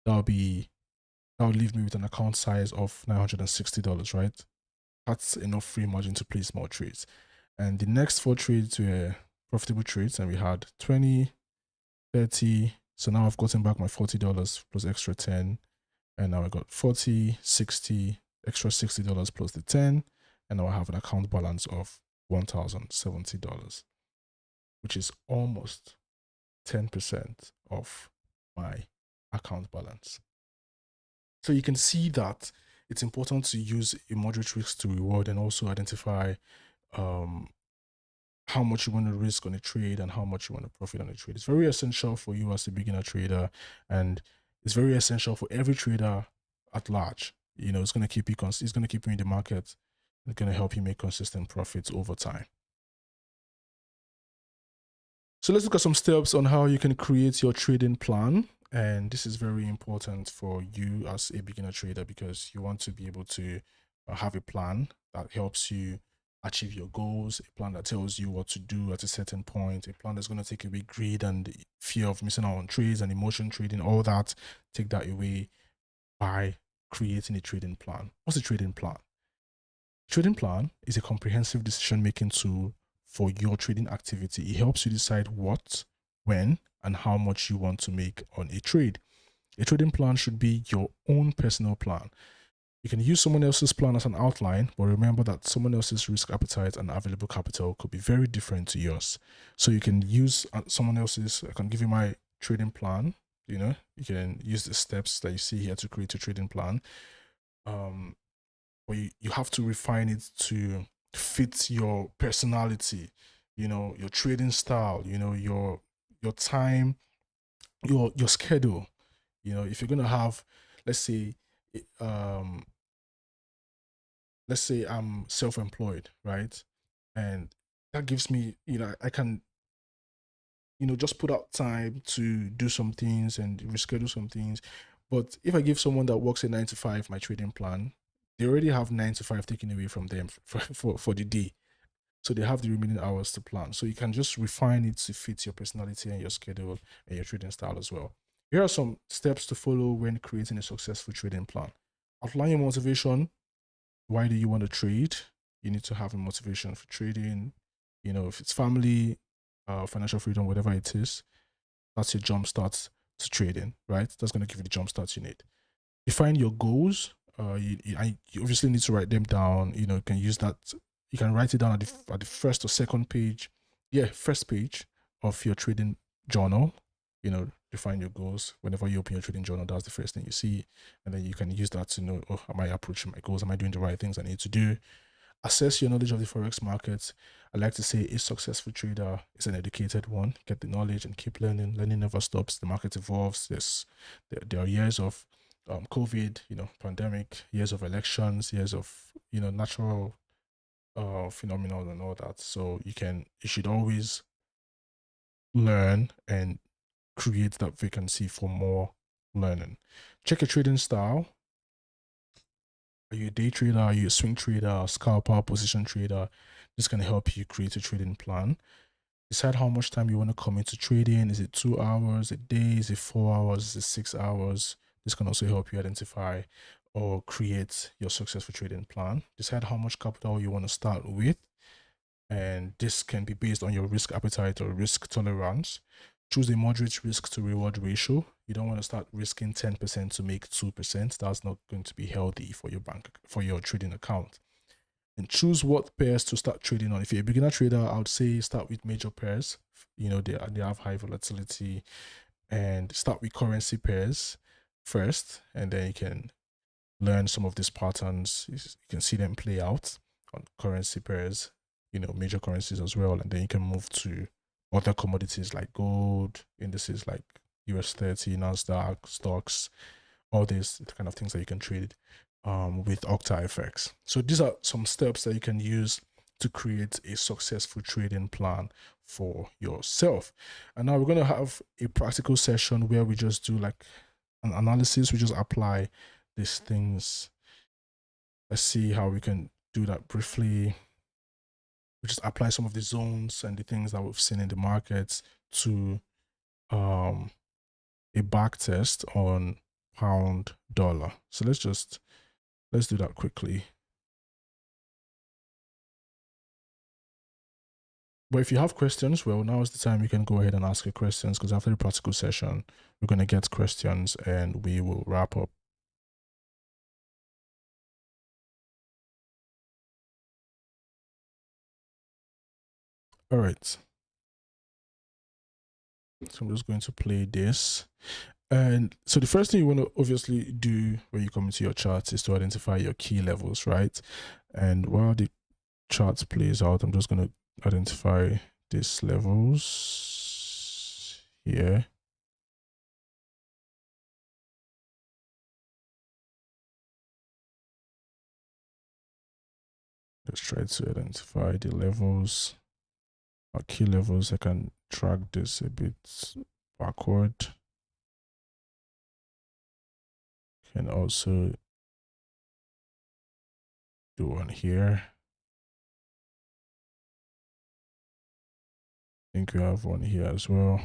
that'll leave me with an account size of $960, right? That's enough free margin to place more trades. And the next 4 trades were profitable trades, and we had 20, 30. So now I've gotten back my $40 plus extra 10. And now I got 40, 60, extra $60 plus the 10. And now I have an account balance of $1,070, which is almost 10% of my account balance. So you can see that it's important to use a moderate risk to reward and also identify how much you want to risk on a trade and how much you want to profit on a trade. It's very essential for you as a beginner trader, and it's very essential for every trader at large. You know, it's going to keep you it's going to keep you in the market. It's going to help you make consistent profits over time. So let's look at some steps on how you can create your trading plan. And this is very important for you as a beginner trader because you want to be able to have a plan that helps you achieve your goals, a plan that tells you what to do at a certain point, a plan that's going to take away greed and fear of missing out on trades and emotion trading, all that. Take that away by creating a trading plan. What's a trading plan? Trading plan is a comprehensive decision-making tool for your trading activity. It helps you decide what, when, and how much you want to make on a trade. A trading plan should be your own personal plan. You can use someone else's plan as an outline, but remember that someone else's risk appetite and available capital could be very different to yours. So you can use someone else's. I can give you my trading plan. You know, you can use the steps that you see here to create a trading plan. But you have to refine it to fit your personality, you know, your trading style, you know, your time, your schedule. You know, if you're gonna have, let's say I'm self-employed, right? And that gives me, you know, I can, you know, just put out time to do some things and reschedule some things. But if I give someone that works a 9 to 5 my trading plan, they already have 9 to 5 taken away from them for the day. So they have the remaining hours to plan. So you can just refine it to fit your personality and your schedule and your trading style as well. Here are some steps to follow when creating a successful trading plan. Outline your motivation. Why do you want to trade? You need to have a motivation for trading. You know, if it's family, financial freedom, whatever it is, that's your jump start to trading, right? That's going to give you the jump starts you need. Define your goals. You obviously need to write them down. You know, you can use that. You can write it down at the first or second page. Yeah, first page of your trading journal. You know, define your goals. Whenever you open your trading journal, that's the first thing you see. And then you can use that to know, oh, am I approaching my goals? Am I doing the right things I need to do? Assess your knowledge of the Forex market. I like to say a successful trader is an educated one. Get the knowledge and keep learning. Learning never stops. The market evolves. There are years of COVID, you know, pandemic, years of elections, years of, you know, natural phenomena and all that. So you should always learn and create that vacancy for more learning. Check your trading style. Are you a day trader? Are you a swing trader, scalper, position trader? This can help you create a trading plan. Decide how much time you want to commit to trading. Is it 2 hours a day? Is it 4 hours? Is it 6 hours? This can also help you identify or create your successful trading plan. Decide how much capital you want to start with. And this can be based on your risk appetite or risk tolerance. Choose a moderate risk to reward ratio. You don't want to start risking 10% to make 2%. That's not going to be healthy for your trading account. And choose what pairs to start trading on. If you're a beginner trader, I would say start with major pairs. You know, they have high volatility, and start with currency pairs first, and then you can learn some of these patterns. You can see them play out on currency pairs, you know, major currencies as well, and then you can move to other commodities like gold, indices like US 30, NASDAQ, stocks, all these kind of things that you can trade with OctaFX. So these are some steps that you can use to create a successful trading plan for yourself. And now we're going to have a practical session where we just do like an analysis. We just apply these things. Let's see how we can do that briefly. We just apply some of the zones and the things that we've seen in the markets to a back test on pound dollar. So let's do that quickly. But if you have questions, well, now is the time you can go ahead and ask your questions, because after the practical session, we're going to get questions and we will wrap up. All right. So I'm just going to play this. And so the first thing you want to obviously do when you come into your charts is to identify your key levels, right? And while the chart plays out, I'm just going to identify these levels here. Let's try to identify the levels, our key levels. I can drag this a bit backward. Can also do one here. I think we have one here as well.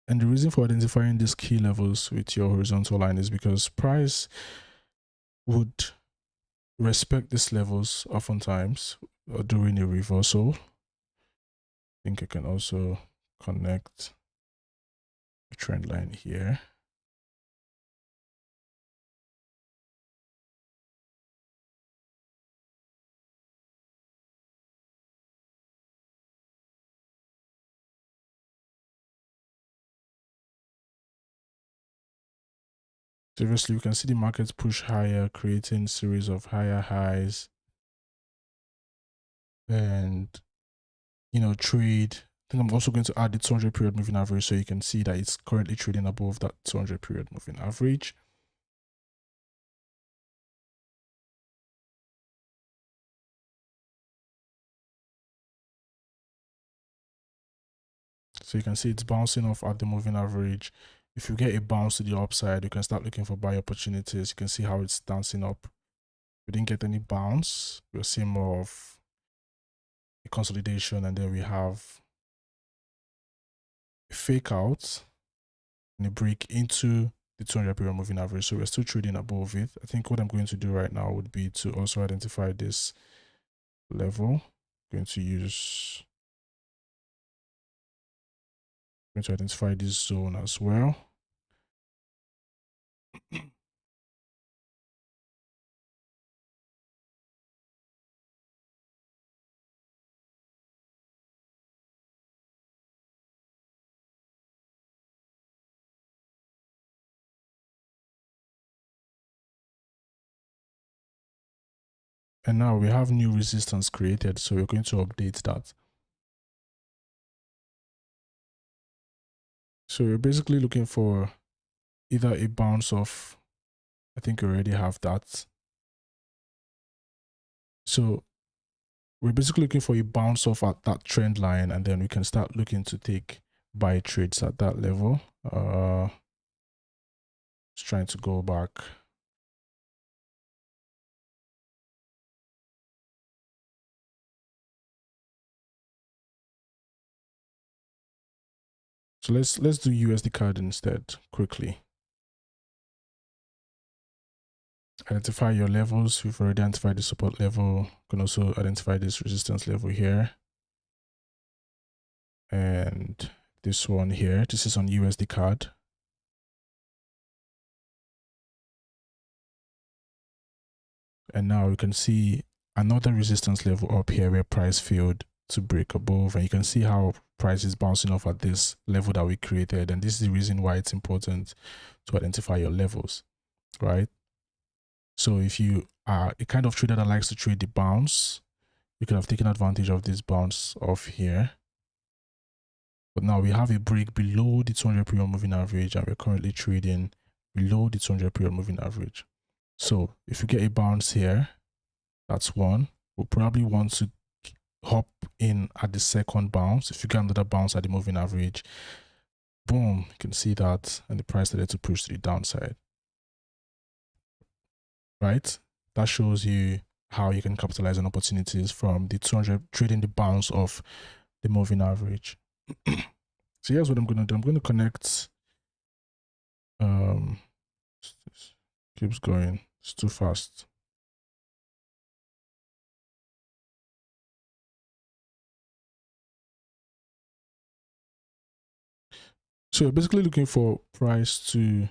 And the reason for identifying these key levels with your horizontal line is because price would respect these levels oftentimes during a reversal. I think I can also connect a trend line here. So obviously, we can see the markets push higher, creating series of higher highs, and trade. I think I'm also going to add the 200 period moving average, so you can see that it's currently trading above that 200 period moving average. So you can see it's bouncing off at the moving average. If you get a bounce to the upside, you can start looking for buy opportunities. You can see how it's dancing up. We didn't get any bounce. We're seeing more of a consolidation, and then we have a fake out and a break into the 200 period moving average. So we're still trading above it. I think what I'm going to do right now would be to also identify this level. I'm going to identify this zone as well. And now we have new resistance created, so we're going to update that. So we're basically looking for either a bounce off. I think we already have that. So we're basically looking for a bounce off at that trend line, and then we can start looking to take buy trades at that level. Just trying to go back. So let's do USD card instead quickly. Identify your levels. We've already identified the support level. You can also identify this resistance level here. And this one here. This is on USD card. And now you can see another resistance level up here where price failed to break above, and you can see how price is bouncing off at this level that we created. And this is the reason why it's important to identify your levels, right? So if you are a kind of trader that likes to trade the bounce, you could have taken advantage of this bounce off here. But now we have a break below the 200 period moving average, and we're currently trading below the 200 period moving average. So if you get a bounce here, that's one. We'll probably want to hop in at the second bounce. If you get another bounce at the moving average, boom, you can see that, and the price started to push to the downside. right? That shows you how you can capitalize on opportunities from the 200 trading the bounce of the moving average. So here's what I'm going to do. I'm going to connect, keeps going. It's too fast. So you're basically looking for price to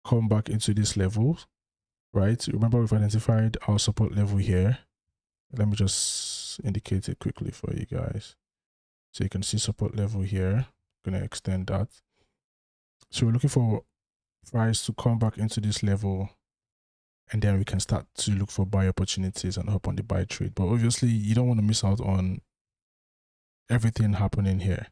come back into this level, right? Remember, we've identified our support level here. Let me just indicate it quickly for you guys. So you can see support level here. I'm going to extend that. So we're looking for price to come back into this level, and then we can start to look for buy opportunities and hop on the buy trade. But obviously, you don't want to miss out on everything happening here,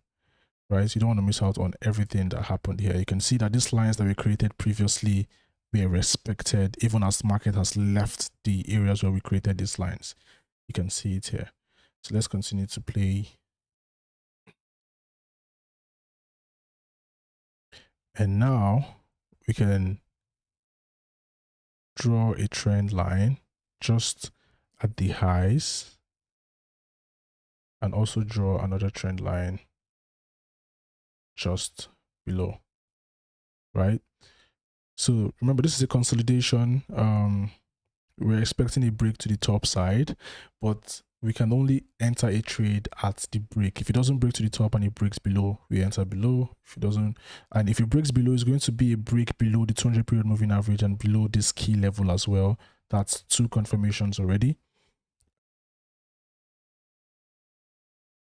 right? You don't want to miss out on everything that happened here. You can see that these lines that we created previously were respected, even as market has left the areas where we created these lines. You can see it here. So let's continue to play. And now we can draw a trend line just at the highs and also draw another trend line just below, right? So remember, this is a consolidation. We're expecting a break to the top side, but we can only enter a trade at the break. If it doesn't break to the top and it breaks below, we enter below. If it doesn't, and if it breaks below, it's going to be a break below the 200 period moving average and below this key level as well. That's two confirmations already.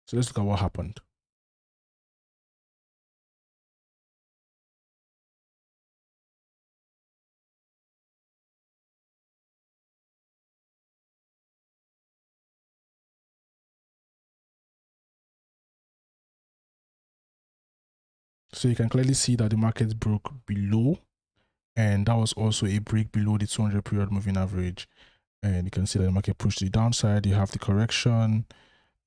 So let's look at what happened. So you can clearly see that the market broke below, and that was also a break below the 200 period moving average. And you can see that the market pushed to the downside. You have the correction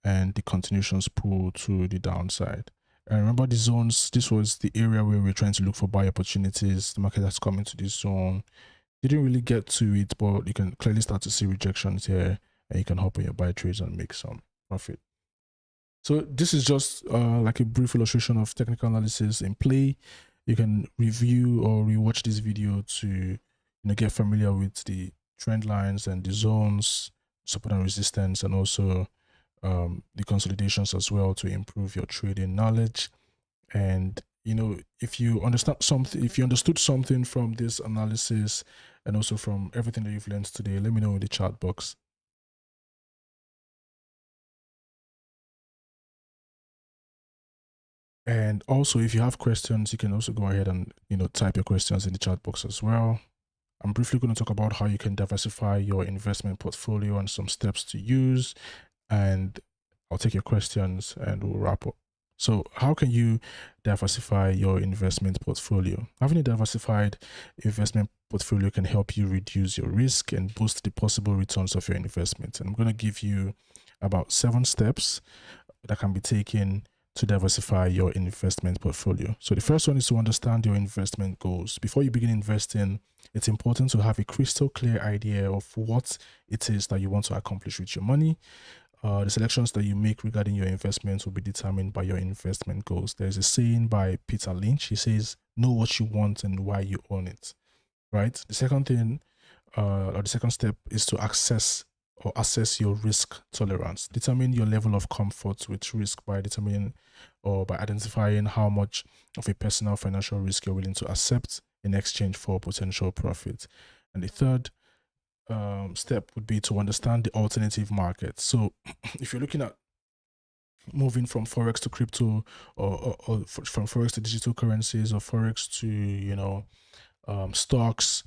and the continuations pull to the downside. And remember the zones, this was the area where we're trying to look for buy opportunities. The market has come into this zone. Didn't really get to it, but you can clearly start to see rejections here, and you can hop on your buy trades and make some profit. So this is just like a brief illustration of technical analysis in play. You can review or rewatch this video to get familiar with the trend lines and the zones, support and resistance, and also the consolidations as well to improve your trading knowledge. And if you understand something, if you understood something from this analysis and also from everything that you've learned today, let me know in the chat box. And also, if you have questions, you can also go ahead and type your questions in the chat box as well. I'm briefly going to talk about how you can diversify your investment portfolio and some steps to use, and I'll take your questions and we'll wrap up. So how can you diversify your investment portfolio? Having a diversified investment portfolio can help you reduce your risk and boost the possible returns of your investment. And I'm going to give you about 7 steps that can be taken to diversify your investment portfolio. So the first one is to understand your investment goals. Before you begin investing, it's important to have a crystal clear idea of what it is that you want to accomplish with your money. The selections that you make regarding your investments will be determined by your investment goals. There's a saying by Peter Lynch. He says, know what you want and why you own it, right? The second thing, or the second step, is to assess your risk tolerance. Determine your level of comfort with risk by determining or by identifying how much of a personal financial risk you're willing to accept in exchange for potential profit. And the third step would be to understand the alternative market. So if you're looking at moving from Forex to crypto, or from Forex to digital currencies, or Forex to stocks,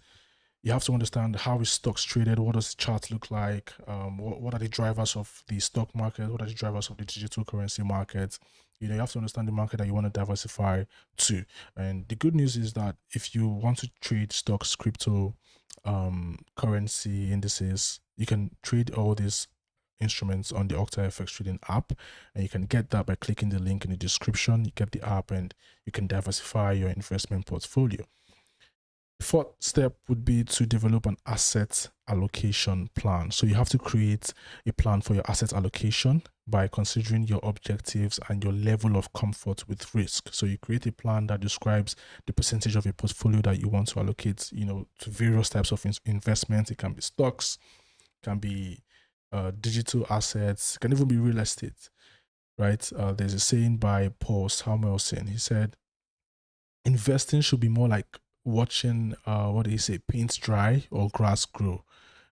you have to understand how is stocks traded, what does the chart look like, what are the drivers of the stock market, what are the drivers of the digital currency market. You have to understand the market that you want to diversify to. And the good news is that if you want to trade stocks, crypto, currency indices, you can trade all these instruments on the OctaFX trading app, and you can get that by clicking the link in the description. You get the app and you can diversify your investment portfolio. Fourth step would be to develop an asset allocation plan. So you have to create a plan for your asset allocation by considering your objectives and your level of comfort with risk. So you create a plan that describes the percentage of your portfolio that you want to allocate, to various types of investments. It can be stocks, can be digital assets, can even be real estate, right? There's a saying by Paul Samuelson. He said, investing should be more like watching what do you say, paint dry or grass grow,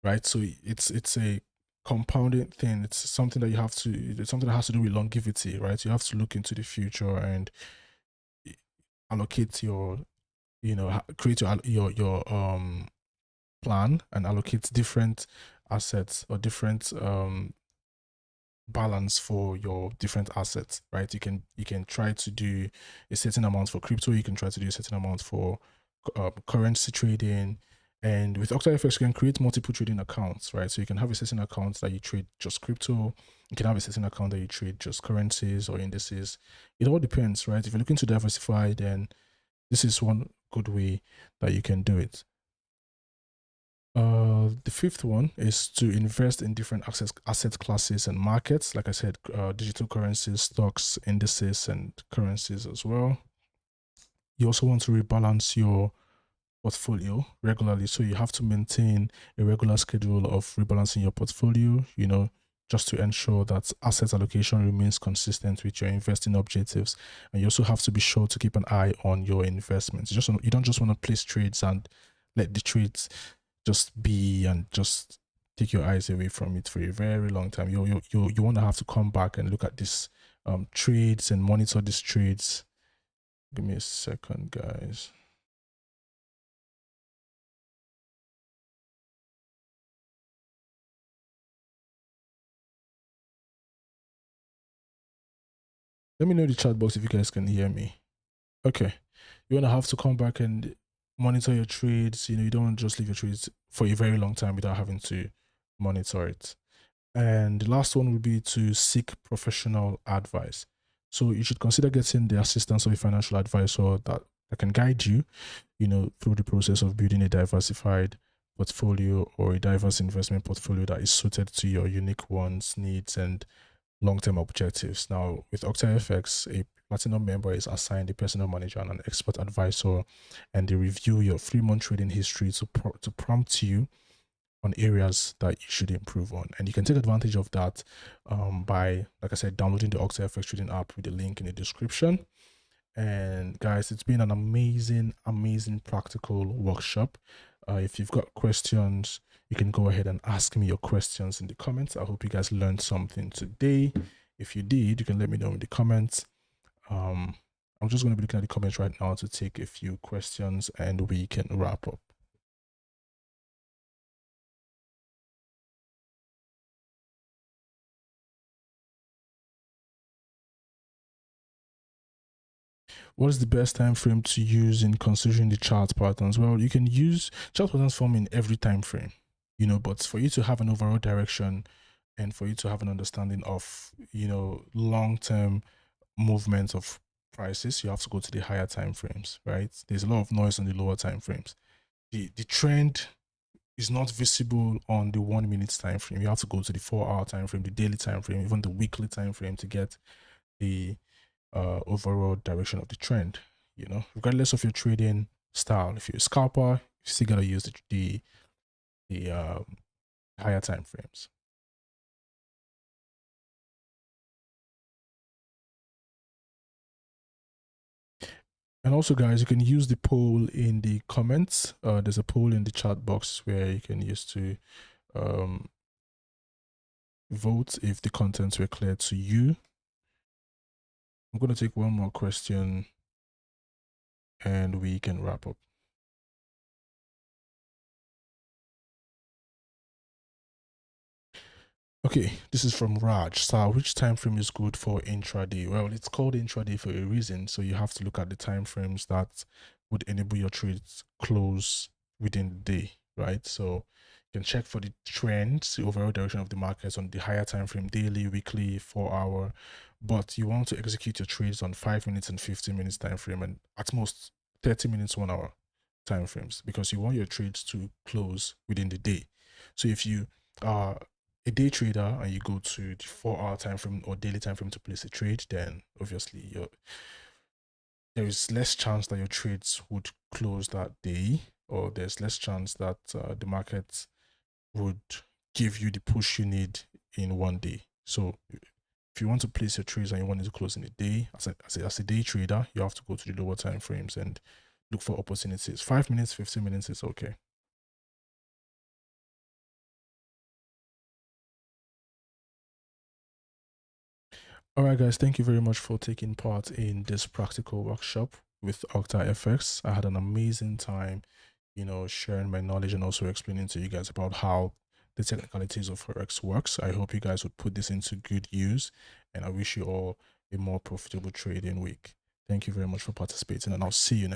right? So it's a compounding thing. It's something that it's something that has to do with longevity, right? You have to look into the future and allocate your, create your plan and allocate different assets or different balance for your different assets, right? You can try to do a certain amount for crypto, you can try to do a certain amount for currency trading, and with OctaFX you can create multiple trading accounts, right? So you can have a certain account that you trade just crypto, you can have a certain account that you trade just currencies or indices. It all depends, right? If you're looking to diversify, then this is one good way that you can do it. The fifth one is to invest in different asset classes and markets. Like I said, digital currencies, stocks, indices, and currencies as well. You also want to rebalance your portfolio regularly. So you have to maintain a regular schedule of rebalancing your portfolio, just to ensure that asset allocation remains consistent with your investing objectives. And you also have to be sure to keep an eye on your investments. You don't just want to place trades and let the trades just be and just take your eyes away from it for a very long time. You want to have to come back and look at this trades and monitor these trades. Give me a second, guys. Let me know in the chat box if you guys can hear me. Okay. You want to have to come back and monitor your trades. You don't want to just leave your trades for a very long time without having to monitor it. And the last one would be to seek professional advice. So you should consider getting the assistance of a financial advisor that can guide you, through the process of building a diversified portfolio or a diverse investment portfolio that is suited to your unique wants, needs, and long-term objectives. Now, with OctaFX, a platinum member is assigned a personal manager and an expert advisor, and they review your 3-month trading history to prompt you on areas that you should improve on. And you can take advantage of that by, like I said, downloading the OctaFX trading app with the link in the description. And guys, it's been an amazing practical workshop. If you've got questions, you can go ahead and ask me your questions in the comments. I hope you guys learned something today. If you did, you can let me know in the comments. I'm just going to be looking at the comments right now to take a few questions and we can wrap up. What is the best time frame to use in considering the chart patterns? Well, you can use chart patterns form in every time frame, but for you to have an overall direction and for you to have an understanding of, long-term movements of prices, you have to go to the higher time frames, right? There's a lot of noise on the lower time frames. The trend is not visible on the 1 minute time frame. You have to go to the 4-hour time frame, the daily time frame, even the weekly time frame to get the overall direction of the trend. Regardless of your trading style, if you're a scalper, you still gotta use the higher time frames. And also, guys, you can use the poll in the comments. There's a poll in the chat box where you can use to vote if the contents were clear to you. I'm going to take one more question and we can wrap up. Okay, this is from Raj. So which time frame is good for intraday? Well, it's called intraday for a reason. So you have to look at the time frames that would enable your trades close within the day, right? So you can check for the trends, the overall direction of the markets on the higher time frame, daily, weekly, 4-hour. But you want to execute your trades on 5 minutes and 15 minutes time frame, and at most 30 minutes, 1 hour. time frames, because you want your trades to close within the day. So if you are a day trader and you go to the 4-hour time frame or daily time frame to place a trade, then obviously there is less chance that your trades would close that day, or there's less chance that the market would give you the push you need in one day. So if you want to place your trades and you want it to close in a day, as a day trader, you have to go to the lower time frames and look for opportunities. 5 minutes, 15 minutes is okay. All right, guys, thank you very much for taking part in this practical workshop with OctaFX. I had an amazing time, sharing my knowledge and also explaining to you guys about how the technicalities of Forex works. I hope you guys would put this into good use, and I wish you all a more profitable trading week. Thank you very much for participating, and I'll see you next.